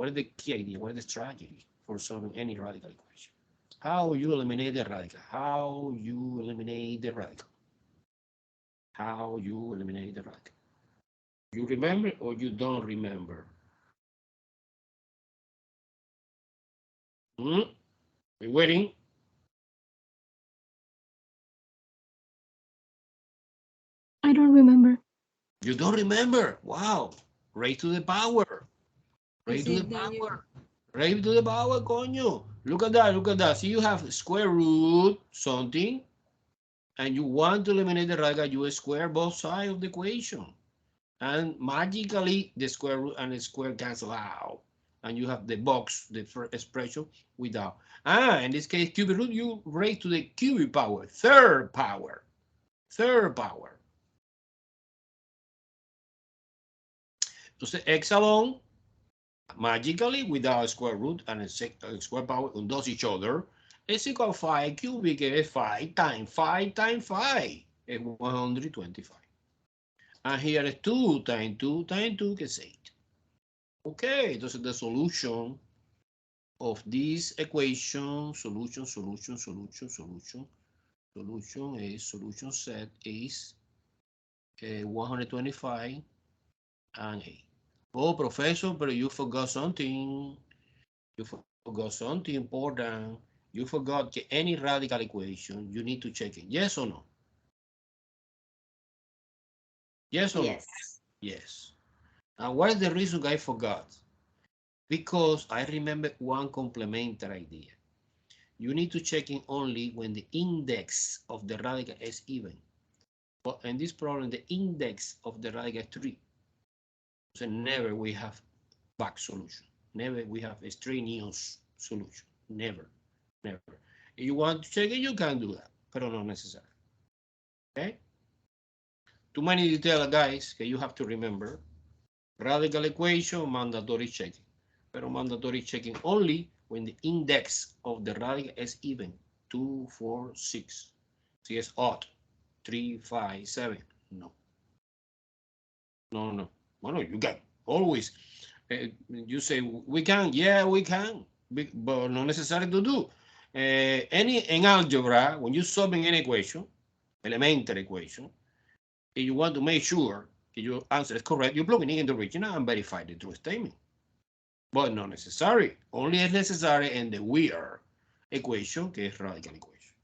S1: is the key idea? What is the strategy for solving any radical equation? How you eliminate the radical? How you eliminate the radical? How you eliminate the radical? You remember or you don't remember? We're waiting.
S3: I don't remember.
S1: You don't remember? Wow. Raise to the power. Raise to the power. Raise to the power, coño. Look at that. Look at that. See, you have square root something, and you want to eliminate the radical. You square both sides of the equation. And magically, the square root and the square cancel out. And you have the box, the first expression without. In this case, cubic root, you raise to the cubic power, third power. Third power. Entonces, x alone, magically, without square root and a square power undoes each other, is equal to 5 cubic, is 5 times 5 times 5, is 125. And here is 2 times 2 times 2, que is 8. Okay, entonces the solution of this equation, solution set is 125 and 8. Oh, professor, but you forgot something. You forgot something important. You forgot any radical equation, you need to check it. Yes or no? Yes or no? Yes. And what is the reason I forgot? Because I remember one complementary idea. You need to check in only when the index of the radical is even. But in this problem, the index of the radical is 3. So never we have back solution. Never we have extraneous solution. Never. Never. If you want to check it, you can do that, but not necessary. Okay? Too many details, guys, that you have to remember. Radical equation, mandatory checking. Pero mandatory checking only when the index of the radical is even. 2, 4, 6. Si es odd, 3, 5, 7. No. No. Well, you can always. You say, we can. Yeah, we can. But not necessary to do. In algebra, when you're solving any equation, elementary equation, if you want to make sure that your answer is correct, you plug it in the original and verify the true statement. But not necessary. Only is necessary in the weird equation, que es radical equation.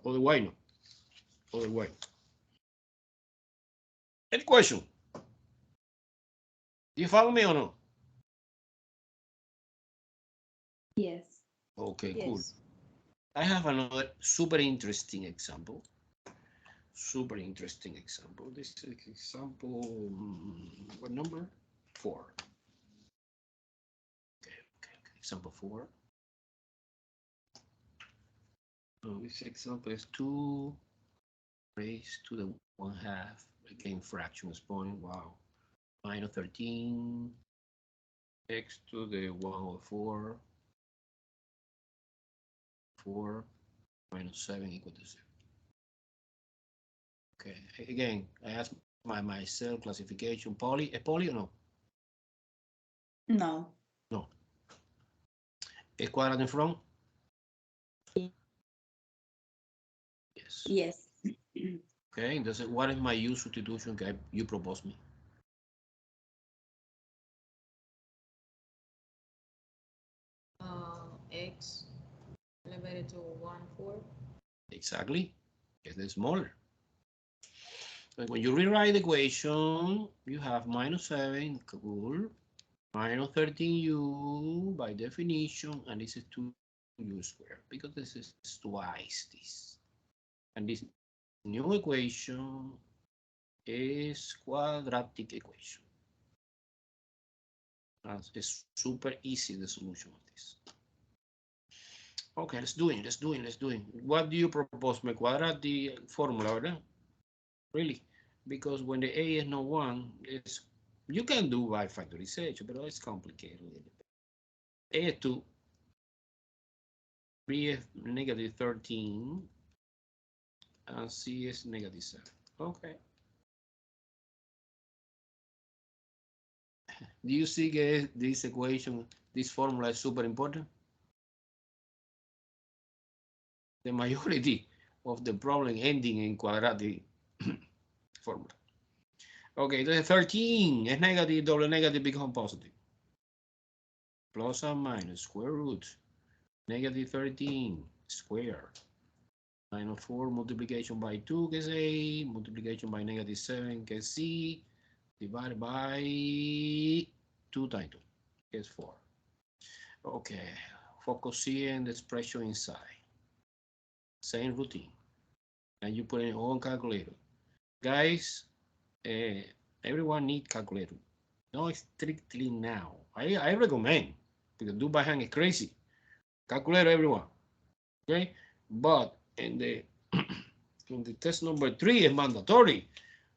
S1: Otherwise, no. Otherwise. Any question? Do you follow me or no?
S2: Yes.
S1: Okay,
S2: Yes.
S1: cool. I have another super interesting example. Super interesting example. This is example, what number? 4. Okay. Example 4. So this example is 2 raised to the 1/2 again fraction exponent. Wow. minus 13 x to the 1 over 4 4 minus 7 equal to 0. Okay, again, I ask my cell classification poly, a poly or no?
S2: No.
S1: No. A quadrant in front? Yes.
S2: Yes.
S1: Okay, entonces, what is my U substitution que you propose me?
S4: X elevated to 1/4.
S1: Exactly, it's the smaller. But when you rewrite the equation, you have minus 7, cool, minus 13u by definition, and this is 2u squared, because this is twice this. And this new equation is quadratic equation. It's super easy, the solution of this. Okay, let's do it. What do you propose? Me quadratic formula, ¿verdad? Really? Because when the A is not 1, it's, you can do by factorization, but it's complicated. A is 2, B is negative 13, and C is negative 7. Okay. Do you see this equation, this formula is super important? The majority of the problem ending in quadratic formula. Okay, entonces 13 es negative, double negative become positive. Plus and minus square root, negative 13 square, minus 4 multiplication by 2 que es A, multiplication by negative 7 que es C, divided by 2 times 2 que es 4. Okay, focusing the expression inside. Same routine. And you put in your own calculator. Guys, everyone needs calculator. Not strictly now. I recommend, because do by hand is crazy. Calculator, everyone. Okay? But in the in the test number 3 is mandatory,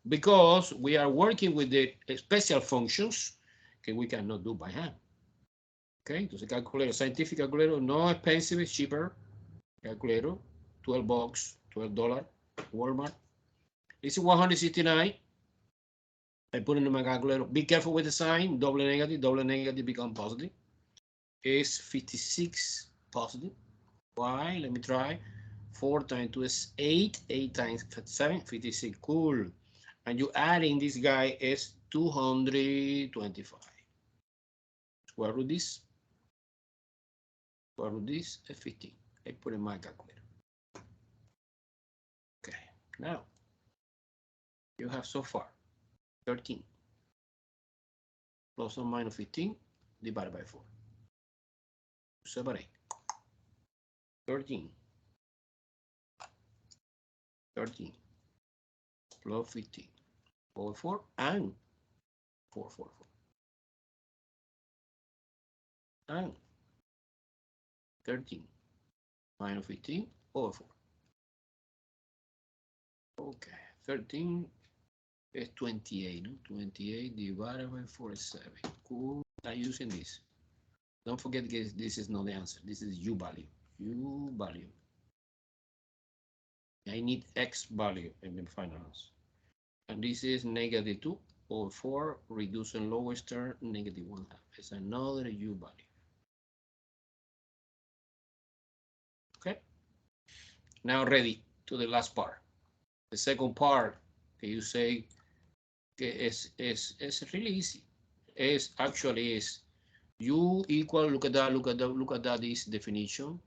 S1: because we are working with the special functions that we cannot do by hand. Okay, entonces calculator, scientific calculator, no expensive, cheaper calculator, $12, $12, Walmart. This is 169. I put it in my calculator. Be careful with the sign, double negative become positive. It's 56 positive. Why? Let me try. 4 times 2 is 8. 8 times 7, 56. Cool. And you adding this guy is 225. Square root this. Square root this is 15. I put in my calculator. Okay. Now, you have so far 13 plus or minus 15 divided by 4. Separate. 13 plus 15 over 4 and 4 and 13 minus 15 over 4. Okay, 13 is 28, no? 28 divided by 4 is 7. Cool. I'm using this. Don't forget, guys, this is not the answer. This is U value. U value. I need X value in the final answer. And this is negative 2 over 4, reducing lowest term, negative 1/2. It's another U value. Okay. Now ready to the last part. The second part that you say is really easy. Is actually is U equal, look at that, this definition.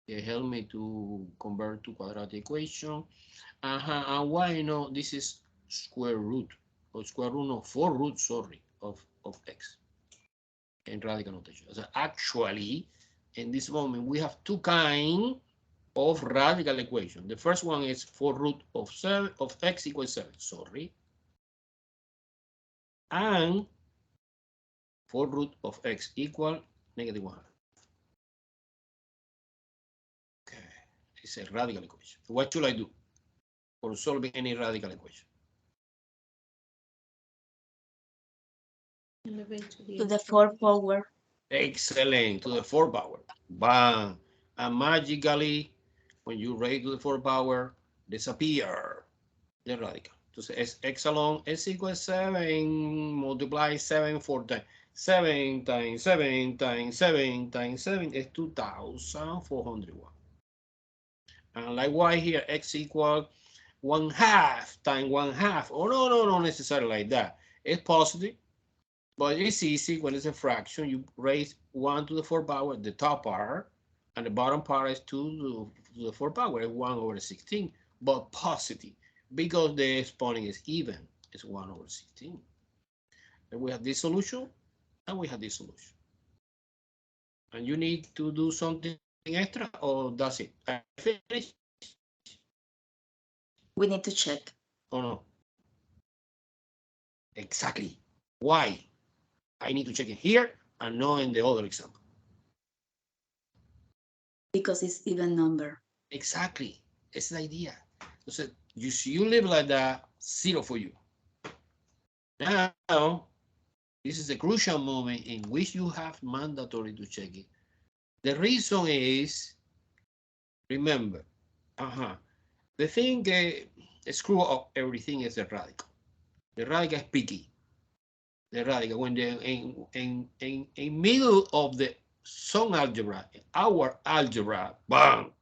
S1: It helped me to convert to quadratic equation. And why this is square root, or square root of 4 root, sorry, of X in radical notation. So actually, in this moment, we have two kinds of radical equation. The first one is 4 root of 7 of X equals 7, sorry. And 4 root of X equal negative 1/2. Okay, it's a radical equation. So what should I do for solving any radical equation?
S4: Elevate
S2: To the fourth power.
S1: Excellent, to the fourth power. Bam. And magically, when you raise to the fourth power, disappear the radical. Entonces es x alone is equal to 7 multiply 7 4 times. 7 times 7 times 7 times 7 is 2,401. And likewise here, x equal 1/2 times 1/2. Oh, no, not necessarily like that. It's positive, but it's easy when it's a fraction. You raise 1 to the 4th power, the top part, and the bottom part is 2 to the 4th power, 1 over 16, but positive, because the exponent is even, it's 1 over 16. And we have this solution, and we have this solution. And you need to do something extra, or that's it? I finished?
S2: We need to check.
S1: Oh, no. Exactly. Why? I need to check it here and not in the other example.
S2: Because it's even number.
S1: Exactly. It's the idea. So you live like that, 0 for you. Now, this is a crucial moment in which you have mandatory to check it. The reason is, remember, the thing screw up everything is the radical. The radical is picky. The radical, when in middle of the some algebra, our algebra, bam,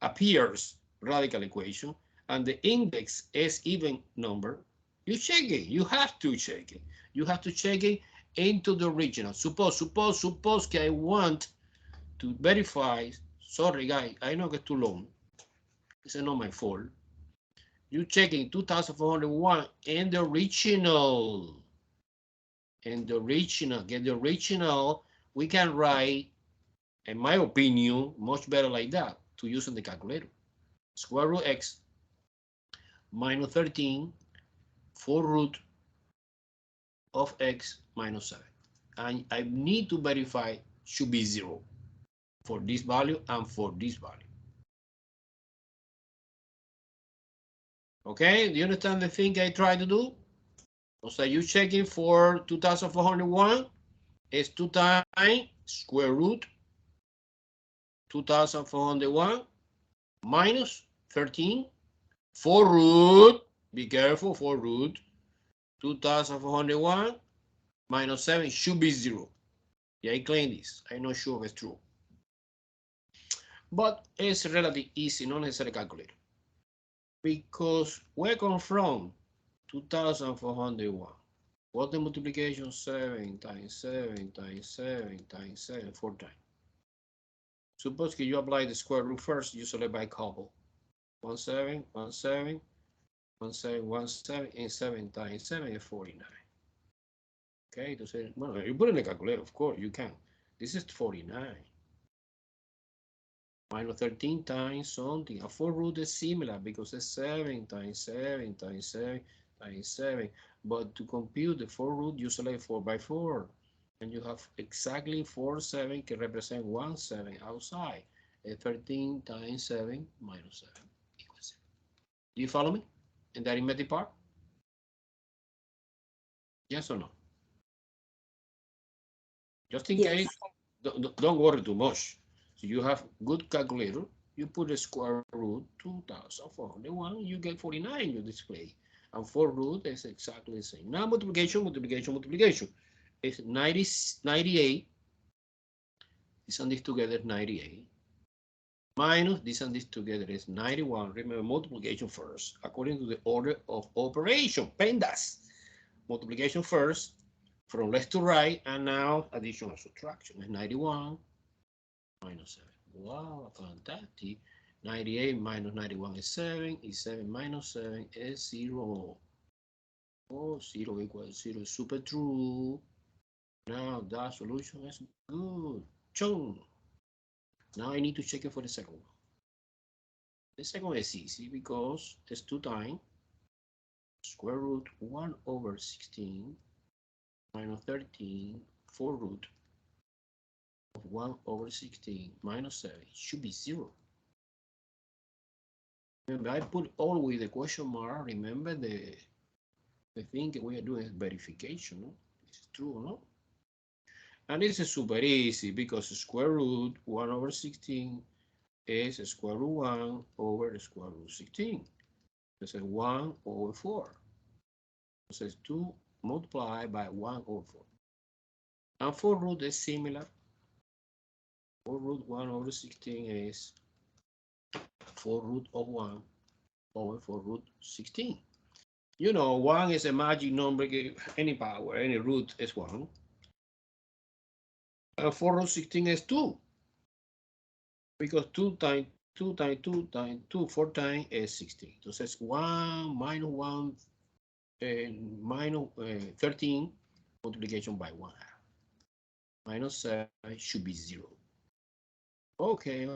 S1: appears radical equation, and the index is even number, you check it. You have to check it. You have to check it into the original. Suppose que I want to verify. Sorry, guys, I know it's too long. It's not my fault. You check in 2401 in the original. In the original, get the original, we can write, in my opinion, much better like that, to use in the calculator. Square root x minus 13 4 root of x minus 7. And I need to verify should be 0 for this value and for this value. Okay, do you understand the thing I try to do? So you checking for 2401 is 2 times square root 2401 minus 13 4 root, be careful, 4 root 2401 minus 7 should be 0. Yeah, I claim this. I'm not sure if it's true. But it's relatively easy, not necessarily calculated. Because where come from? 2401. What's the multiplication? 7 times 7 times 7 times 7, 4 times. Suppose that you apply the square root first, you select by couple. 1 7, 1 7, 1 7, 1 7, and 7 times 7 is 49. Okay, entonces, bueno, you put in the calculator, of course, you can. This is 49. Minus 13 times something. A 4 root is similar because it's 7 times 7 times 7 times 7. But to compute the 4 root, you select 4 by 4. And you have exactly 4 7 can represent 1 7 outside. 13 times 7 minus 7 equals 0. Do you follow me in the arithmetic part? Yes or no? Just in case, don't worry too much. So you have good calculator, you put the square root 2401, you get 49 in your display. And 4 root is exactly the same. Now multiplication. It's 98. This and this together is 98. Minus this and this together is 91. Remember, multiplication first, according to the order of operation, PEMDAS. Multiplication first, from left to right, and now addition and subtraction is 91 minus 7. Wow, fantastic. 98 minus 91 is 7. Is 7 minus 7 is 0. Oh, 0 equals 0 is super true. Now that solution is good. Chung. Now I need to check it for the second one. The second one is easy because it's 2 times square root 1 over 16 minus 13 4 root of 1 over 16 minus 7 should be 0. Remember, I put always the question mark. Remember, the thing that we are doing is verification. No? Is it true or not? And this is super easy because square root 1 over 16 is square root 1 over square root 16. This is 1 over 4. This is 2 multiplied by 1 over 4. And 4 root is similar. 4 root 1 over 16 is 4 root of 1 over 4 root 16. You know, 1 is a magic number, any power, any root is 1. And 4 root 16 is 2. Because 2 times 2 times 2 times 2, 4 times is 16. Entonces 1 minus 1 minus 13 multiplication by 1 half. Minus 7 should be 0. Okay,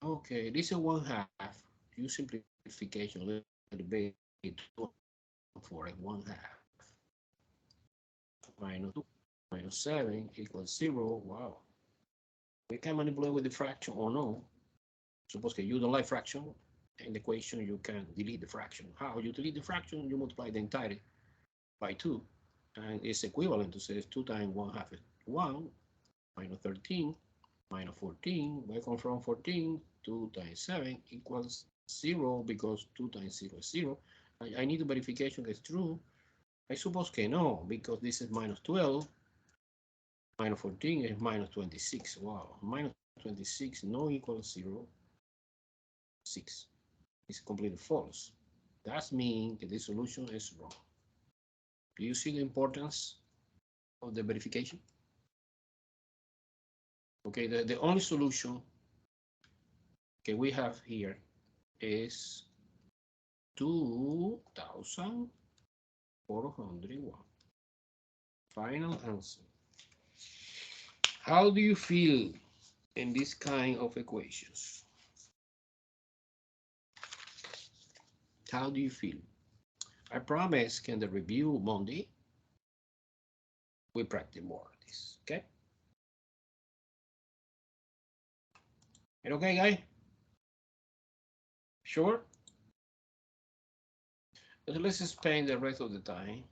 S1: okay, this is 1 half. Use simplification a little bit for a 1 half. Minus 2 minus 7 equals 0. Wow. We can manipulate with the fraction or no. Suppose that you don't like fraction in the equation, you can delete the fraction. How you delete the fraction? You multiply the entirety by 2, and it's equivalent to say 2 times 1 half is 1, minus 13, minus 14. Where come from 14? 2 times 7 equals 0 because 2 times 0 is 0. I need the verification that's true. I suppose que no, because this is minus 12. Minus 14 is minus 26. Wow, minus 26 no equals 0. 6 is completely false. That means that the solution is wrong. Do you see the importance of the verification? Okay, the only solution that we have here is 2,401. Final answer. How do you feel in this kind of equations? How do you feel? I promise, can the review Monday, we practice more of this, okay? It okay, guy? Sure? So let's spend the rest of the time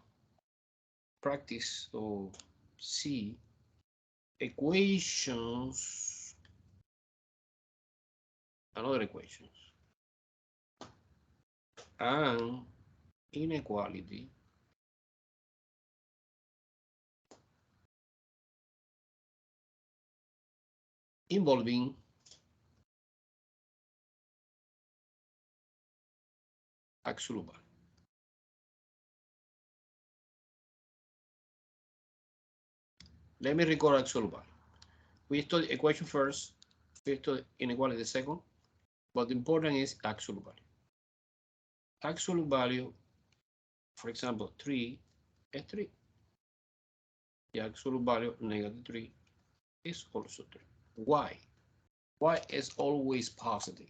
S1: practice or see equations, another equations, and inequality involving absolute value. Let me record absolute value. We study equation first, we study inequality second, but the important is absolute value. Absolute value, for example, 3 is 3. The absolute value negative 3 is also 3. Why? Why is always positive?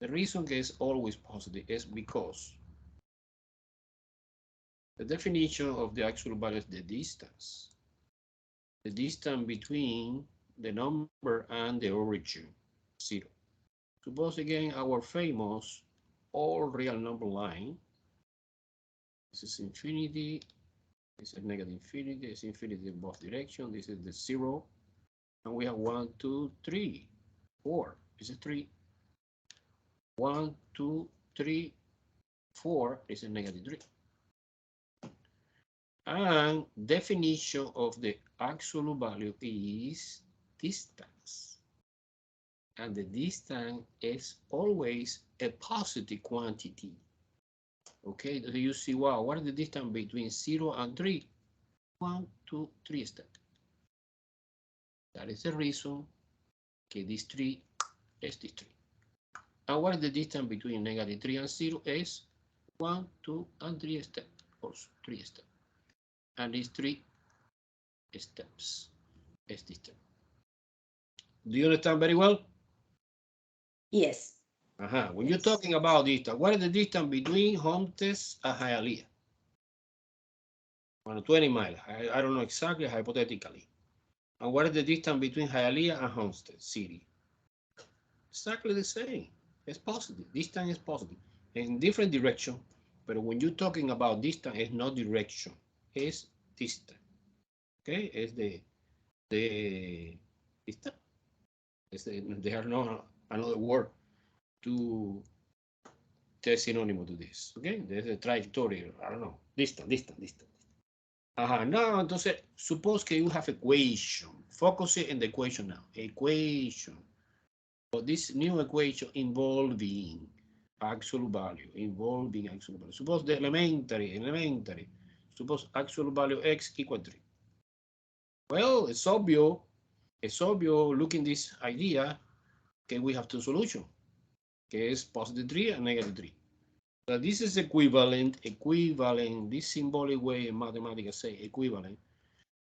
S1: The reason it's always positive is because the definition of the absolute value is the distance. The distance between the number and the origin, 0. Suppose again our famous all real number line. This is infinity. This is negative infinity. This is infinity in both directions. This is the 0. And we have 1, 2, 3, 4. This is 3. 1, 2, 3, 4 is a negative 3. And definition of the absolute value is distance. And the distance is always a positive quantity. Okay, do you see, wow, what is the distance between 0 and 3? 1, 2, 3 steps. That is the reason that this 3 is this 3. And what is the distance between negative 3 and 0 is 1, 2, and 3 steps, also 3 steps. And these 3 steps is this step. Do you understand very well?
S2: Yes.
S1: When you're talking about distance, what is the distance between Homestead and Hialeah? 20 miles. I don't know exactly, hypothetically. And what is the distance between Hialeah and Homestead City? Exactly the same. It's positive. Distance is positive. In different direction, but when you're talking about distance, it's not direction. It's distance. Okay? It's the there are no another word to test synonym to this. Okay, there's a trajectory, I don't know, distant. Now, entonces, suppose que you have equation. Focus in the equation now. Equation. So this new equation involving absolute value, Suppose the elementary. Suppose absolute value x equal 3. Well, it's obvious looking this idea que we have two solutions, que es positive 3 and negative 3. So this is equivalent, this symbolic way in mathematics say equivalent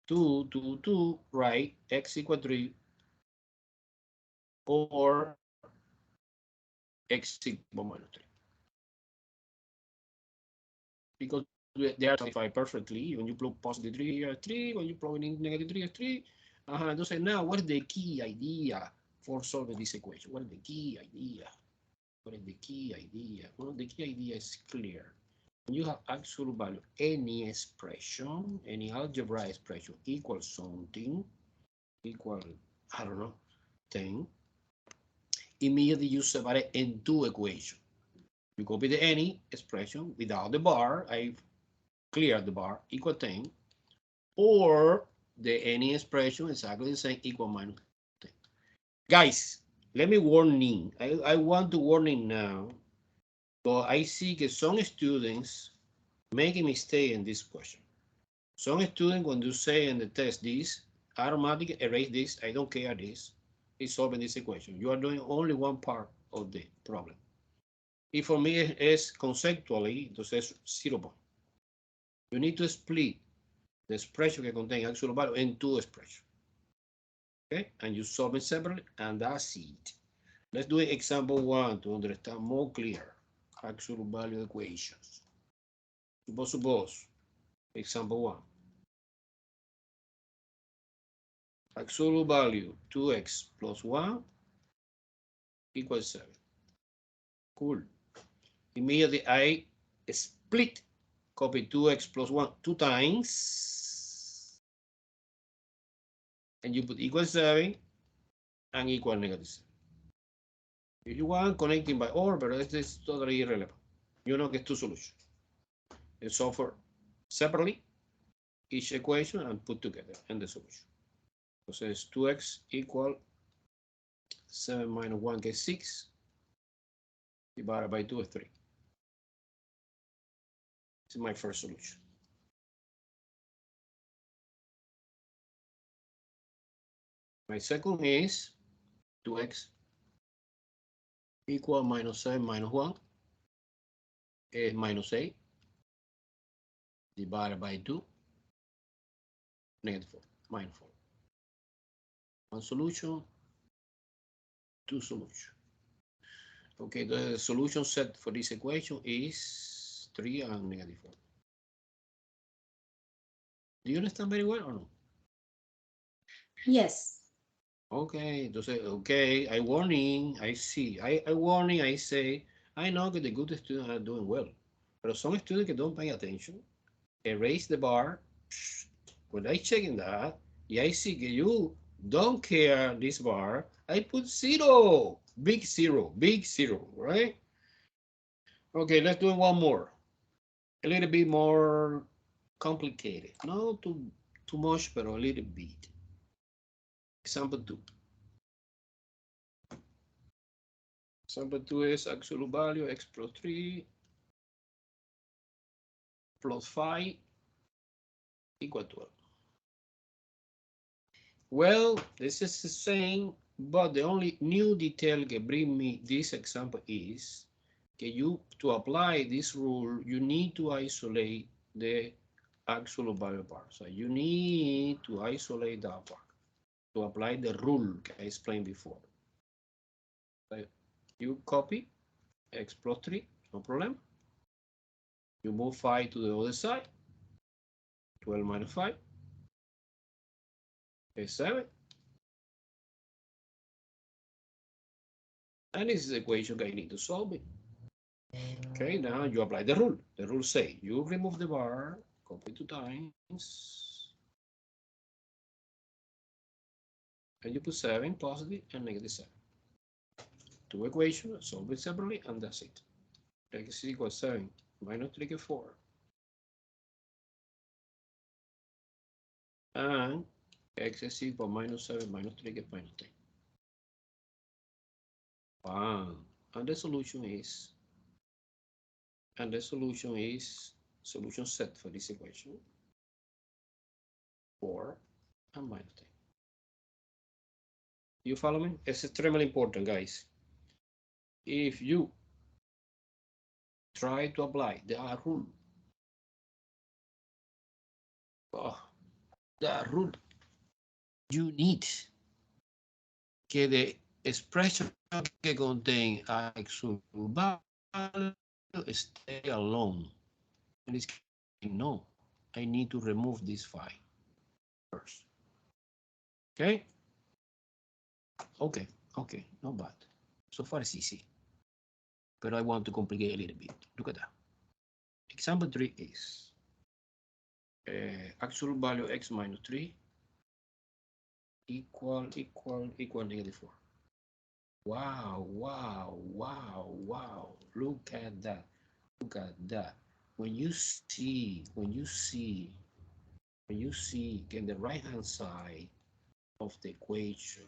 S1: to write x equal 3 or x equal minus 3. Because they are satisfied perfectly. When you plug positive 3 here, 3. When you plug in negative 3, 3. Entonces, now, what is the key idea for solving this equation? What is the key idea? Well, the key idea is clear. When you have absolute value, any expression, any algebra expression equals something, equal, I don't know, 10, immediately you separate in two equations. You copy the any expression without the bar, I clear the bar, equal 10, or the any expression exactly the same, equal minus 10. Guys, let me warning. I want to warning now, but I see that some students make a mistake in this question. Some students, when you say in the test this, automatically erase this, I don't care this, is solving this equation. You are doing only one part of the problem. Y for me es conceptually, entonces 0 point. You need to split the expression que contain actual value in two expressions. Okay, and you solve it separately, and that's it. Let's do example 1 to understand more clear actual value equations. Suppose, example 1. Absolute value 2x plus 1 equals 7. Cool. Immediately I split, copy 2x plus 1 2 times, and you put equal 7 and equal negative 7. If you want connecting by or, but this is totally irrelevant. You know, get two solutions. And solve for separately each equation and put together in the solution. So it's 2x equal 7 minus 1 gets 6 divided by 2 is 3. This is my first solution. My second is 2x equal minus 7 minus 1 is minus 8 divided by 2, negative 4, minus 4. One solution, two solutions. Okay, the solution set for this equation is 3 and negative 4. Do you understand very well or no?
S2: Yes.
S1: Okay, entonces, okay, I warning, I see. I warning, I say, I know that the good students are doing well, but some students that don't pay attention, erase the bar. When I check in that, I see that you don't care this bar, I put 0, big 0, right? Okay, let's do one more. A little bit more complicated. Not too much, but a little bit. Example 2. Example 2 is absolute value x plus 3 plus 5 equal 12. Well, this is the same, but the only new detail that bring me this example is that to apply this rule, you need to isolate the absolute value part. So you need to isolate that part to apply the rule I explained before. So you copy x plus 3, no problem. You move 5 to the other side. 12 minus 5 is 7. And this is the equation I need to solve it. Okay, now you apply the rule. The rule say you remove the bar, copy 2 times, And you put 7 positive and negative 7. Two equations, solve it separately, and that's it. X is equal to 7 minus 3 is 4. And x is equal to minus 7 minus 3 is minus 10. Wow. And the solution is solution set for this equation 4 and minus 10. You follow me? It's extremely important, guys. If you try to apply the rule, you need que the expression que contain actual value stay alone. And it's no, I need to remove this file first. Okay? Okay, not bad. So far it's easy. But I want to complicate a little bit. Look at that. Example 3 is actual value x minus 3 equal negative 4. Wow. Look at that. When you see in the right hand side of the equation,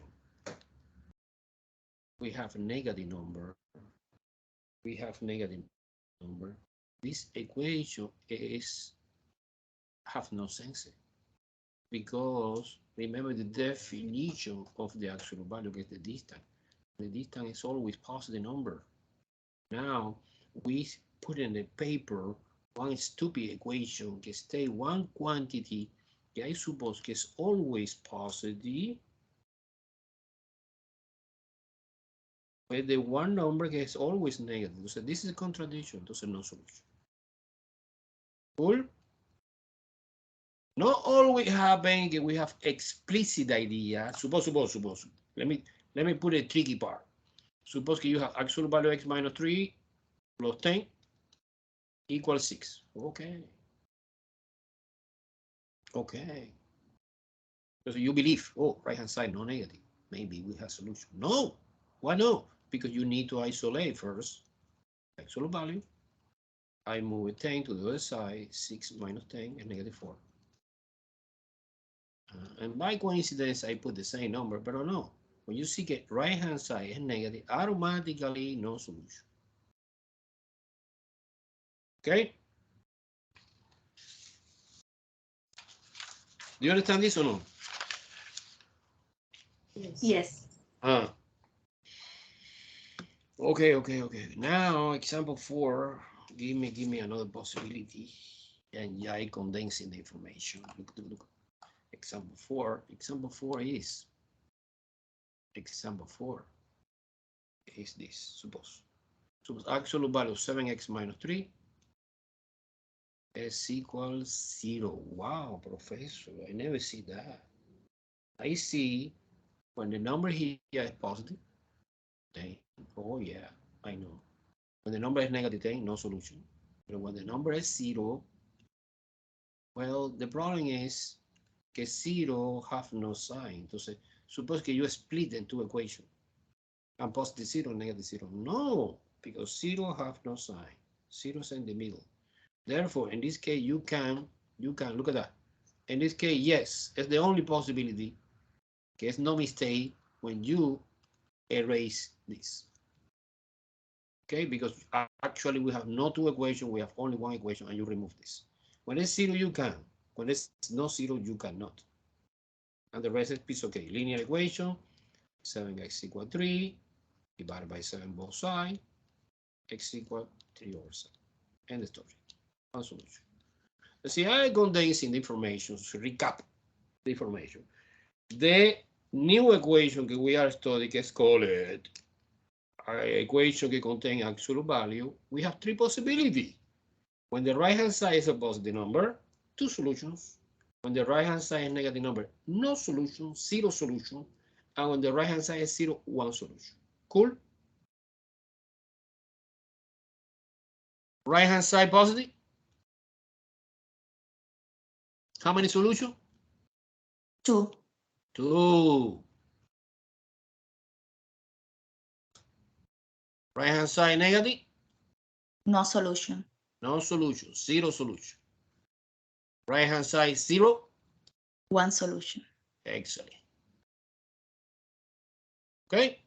S1: we have a negative number. This equation have no sense, because remember the definition of the actual value is the distance. The distance is always positive number. Now we put in the paper one stupid equation que stay one quantity que I suppose que is always positive, but the one number que is always negative. So this is a contradiction, entonces no solution. Cool? Not always happen that we have explicit idea. Suppose. Let me put a tricky part. Suppose you have actual value x minus 3 plus 10 equals 6. Okay. So you believe, oh, right hand side, no negative. Maybe we have solution. No. Why no? Because you need to isolate first actual value. I move 10 to the other side, 6 minus 10 is negative 4. And by coincidence, I put the same number, but no. When you see the right hand side is negative, automatically no solution. Okay? Do you understand this or no?
S2: Yes.
S1: Okay. Now, example 4. Give me another possibility. And I condensing the information. Look. Example 4 is this. Suppose actual value 7x minus 3 is equal 0. Wow, professor, I never see that. I see when the number here is positive, 10. Oh yeah, I know. When the number is negative 10, no solution. But when the number is 0, well, the problem is que 0 have no sign. Entonces, suppose que you split in two equations. And positive 0, negative 0. No, because 0 have no sign. 0 is in the middle. Therefore, in this case, you can look at that. In this case, yes, it's the only possibility. It's no mistake when you erase this. Okay, because actually we have no two equations, we have only one equation, and you remove this. When it's 0, you can. When it's no 0, you cannot. And the rest is okay. Linear equation, 7x equal 3, divided by 7 both sides, x equal 3 over 7. End the story. One solution. Let's see, I condensing the information, to recap the information. The new equation that we are studying is called equation that contains actual value. We have three possibilities. When the right hand side is a positive number, two solutions. When the right hand side is negative number, no solution, 0 solution. And when the right hand side is 0, 1 solution. Cool? Right hand side positive? How many solutions?
S2: 2.
S1: 2. Right hand side negative.
S2: No solution.
S1: No solution. Zero solution. Right hand side 0.
S2: One solution.
S1: Excellent. Okay.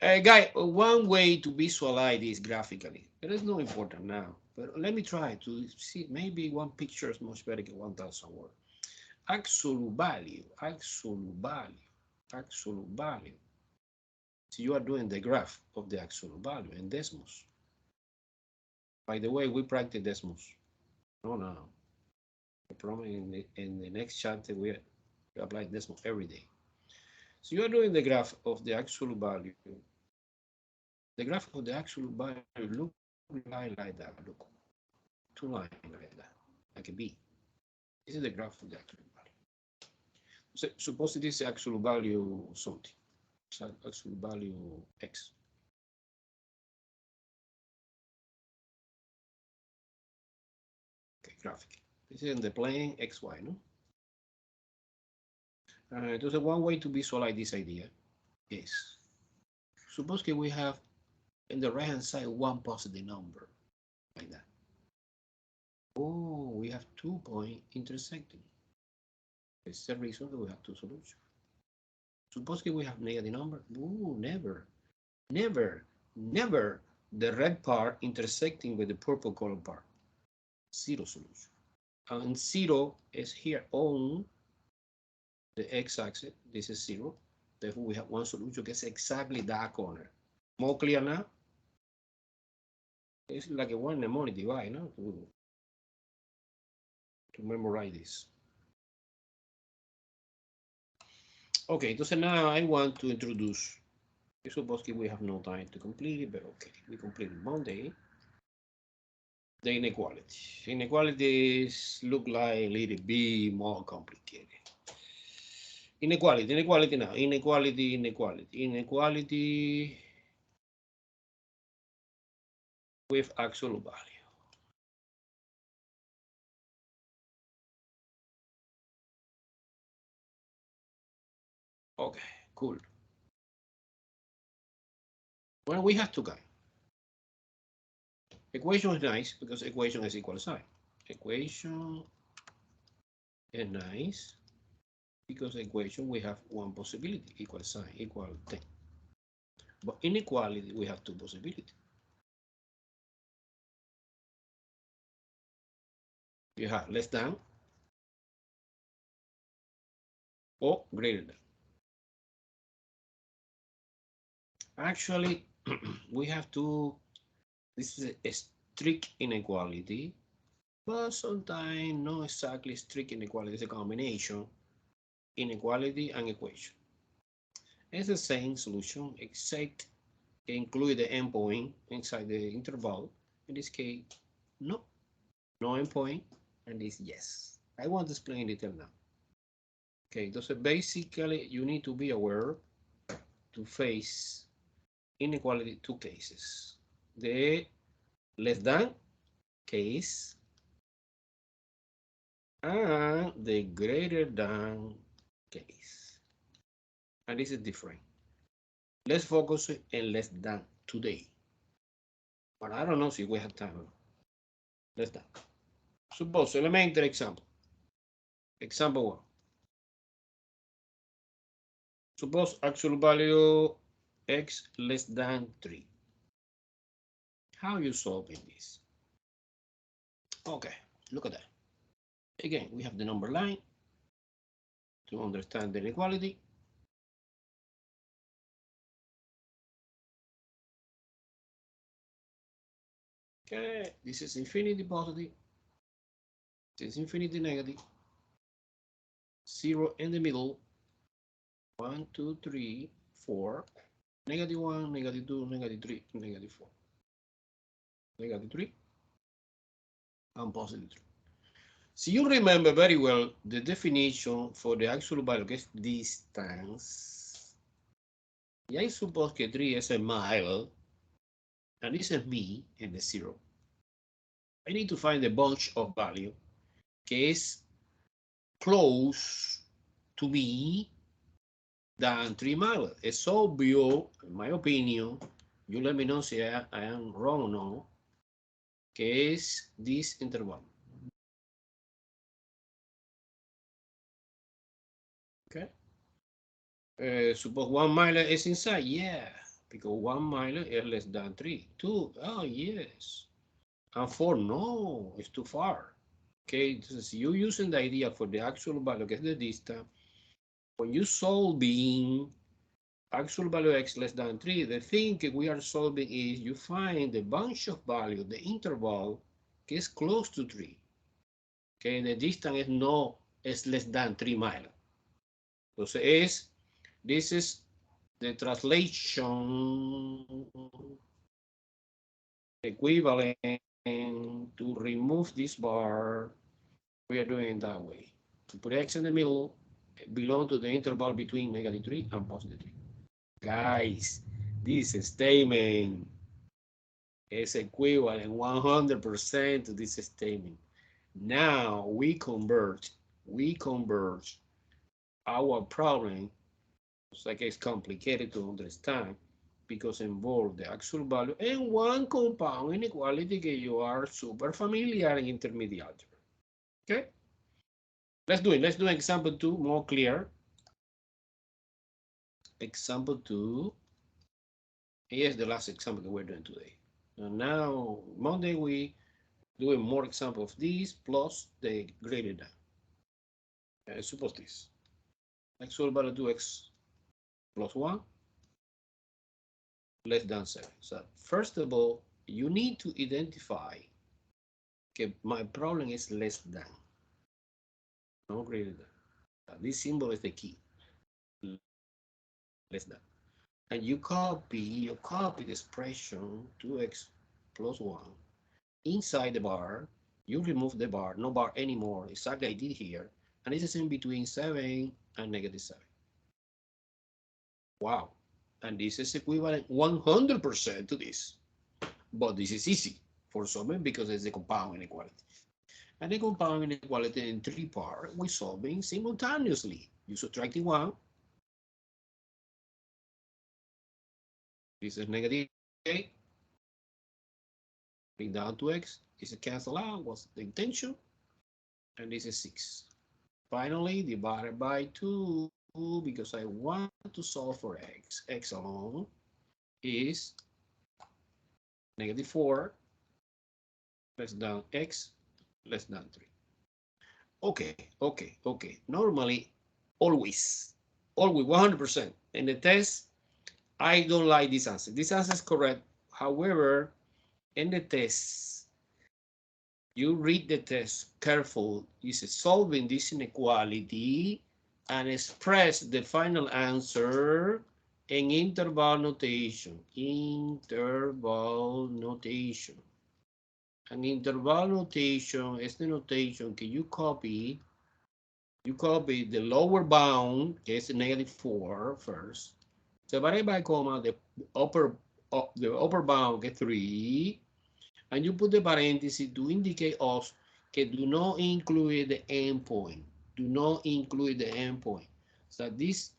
S1: Guy, one way to visualize this graphically. It is not important now, but let me try to see. Maybe one picture is much better than 1,000 words. Absolute value, absolute value, absolute value. So you are doing the graph of the absolute value in Desmos. By the way, we practice Desmos. No. I promise in the next chapter we apply Desmos every day. So you are doing the graph of the absolute value. The graph of the absolute value look like that. Look, 2 lines like that, like a B. This is the graph of the absolute value. So suppose it is absolute value something. So absolute value X. Okay, graphic. This is in the plane XY, no? There's one way to visualize this idea is, suppose that we have in the right hand side one positive number, like that. Oh, we have 2 points intersecting. It's the reason that we have 2 solutions. Suppose that we have negative number. Ooh, never. The red part intersecting with the purple color part. 0 solution. And 0 is here on the x-axis. This is 0. Therefore, we have one solution that is exactly that corner. More clear now? It's like a one mnemonic device, no? To memorize this. Okay, entonces now I want to introduce. I suppose we have no time to complete it, but okay, we completed Monday. The inequality. Inequalities look like a little bit more complicated. Inequality now. Inequality with absolute value. Okay, cool. Well, we have to guide. Equation is nice because equation is equal sign. Equation is nice because equation we have one possibility, equal sign, equal 10. But inequality we have 2 possibilities. You have less than or greater than. Actually, we have to, this is a strict inequality, but sometimes not exactly strict inequality. It's a combination, inequality and equation. It's the same solution, except include the endpoint inside the interval. In this case, no endpoint, and this yes. I want to explain in detail now. Okay, so basically you need to be aware to face inequality 2 cases. The less than case and the greater than case. And this is different. Let's focus on less than today. But I don't know if we have time. Less than. Suppose elementary example. Example 1. Suppose absolute value x less than 3. How you solving this? Okay, look at that. Again, we have the number line to understand the inequality. Okay, this is infinity positive. This is infinity negative. 0 in the middle. 1, 2, 3, 4. Negative 1, negative 2, negative 3, negative 4. Negative 3 and positive 3. So you remember very well the definition for the absolute value, que es distance. Y I suppose que 3 is a mile, and this is me and the 0. I need to find a bunch of value que is close to me than 3 miles. It's obvious, in my opinion, You let me know si I am wrong or no. Que es this interval. Okay. Suppose 1 mile is inside. Yeah, because 1 mile is less than 3. 2, oh yes. And 4, no, it's too far. Okay, so you're using the idea for the actual value, que es the distance. When you solving actual value x less than 3, the thing we are solving is you find the bunch of value, the interval, que is close to 3. Okay, the distance is less than 3 miles. Entonces this is the translation equivalent to remove this bar. We are doing it that way. To put x in the middle, belong to the interval between -3 and +3. Guys, this statement is equivalent 100% to this statement. Now we convert our problem. It's like it's complicated to understand because involve the actual value and one compound inequality that you are super familiar in intermediate algebra. Okay, let's do it. Let's do example 2 more clear. Example 2. Here's the last example that we're doing today. And now Monday we doing more example of these plus the greater than. Suppose this. Actual value 2x plus 1 less than 7. So first of all, you need to identify that my problem is less than, no greater than. This symbol is the key. Less than. And you copy the expression 2x plus 1 inside the bar. You remove the bar, no bar anymore, exactly I did here. And it's in between 7 and -7. Wow. And this is equivalent 100% to this. But this is easy for solving because it's a compound inequality. And the compound inequality in 3 parts, we solving simultaneously. You subtracting 1. This is -8. Bring down to x. This is cancel out, what's the intention? And this is 6. Finally, divided by 2, because I want to solve for x. X alone is -4 less than x less than 3. Okay. Normally, always 100%. In the test, I don't like this answer. This answer is correct. However, in the test, you read the test careful. Is solving this inequality and express the final answer in interval notation. Interval notation. An interval notation is the notation that you copy the lower bound, que es -4 first, separate by comma the upper bound, que is 3, and you put the parenthesis to indicate us que do not include the endpoint. Do not include the endpoint. So this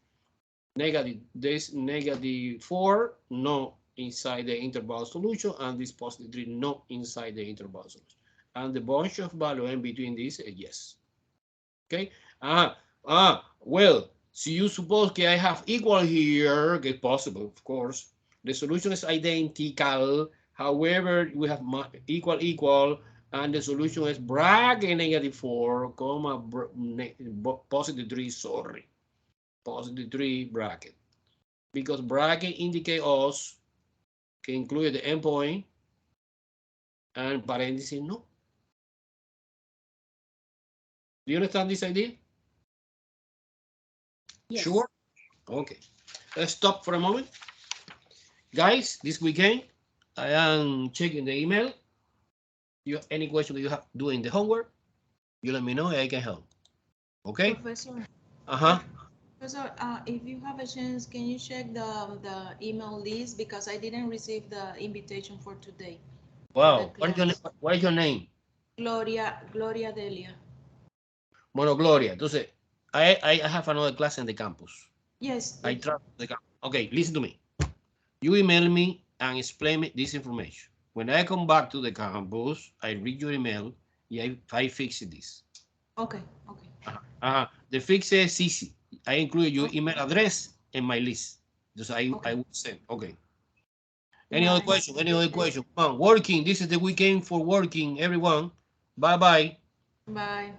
S1: -4 no inside the interval solution, and this +3 not inside the interval solution. And the bunch of value in between this is yes. Okay. Well, so you suppose that I have equal here, get possible, of course. The solution is identical. However, we have equal, and the solution is bracket -4, comma, +3, sorry. +3 bracket. Because bracket indicate us can include the endpoint and parentheses no. Do you understand this idea? Yes. Sure? Okay. Let's stop for a moment. Guys, this weekend, I am checking the email. You have any question that you have doing the homework, you let me know, I can help. Okay?
S4: Professor.
S2: Professor, if you have a chance, can you check the email list? Because I didn't receive the invitation for today.
S1: Wow. What is your name?
S2: Gloria Delia.
S1: Bueno, Gloria. Entonces, I have another class in the campus.
S2: Yes.
S1: I travel to the campus. Okay, listen to me. You email me and explain me this information. When I come back to the campus, I read your email. Yeah, I fix this.
S2: Okay, okay.
S1: The fix is easy. I include your
S2: Okay.
S1: email address in my list. Just I
S2: Okay.
S1: will send. Okay. Any other
S2: Bye.
S1: question? Any other question? Come on, working. This is the weekend for working, everyone. Bye bye.
S2: Bye.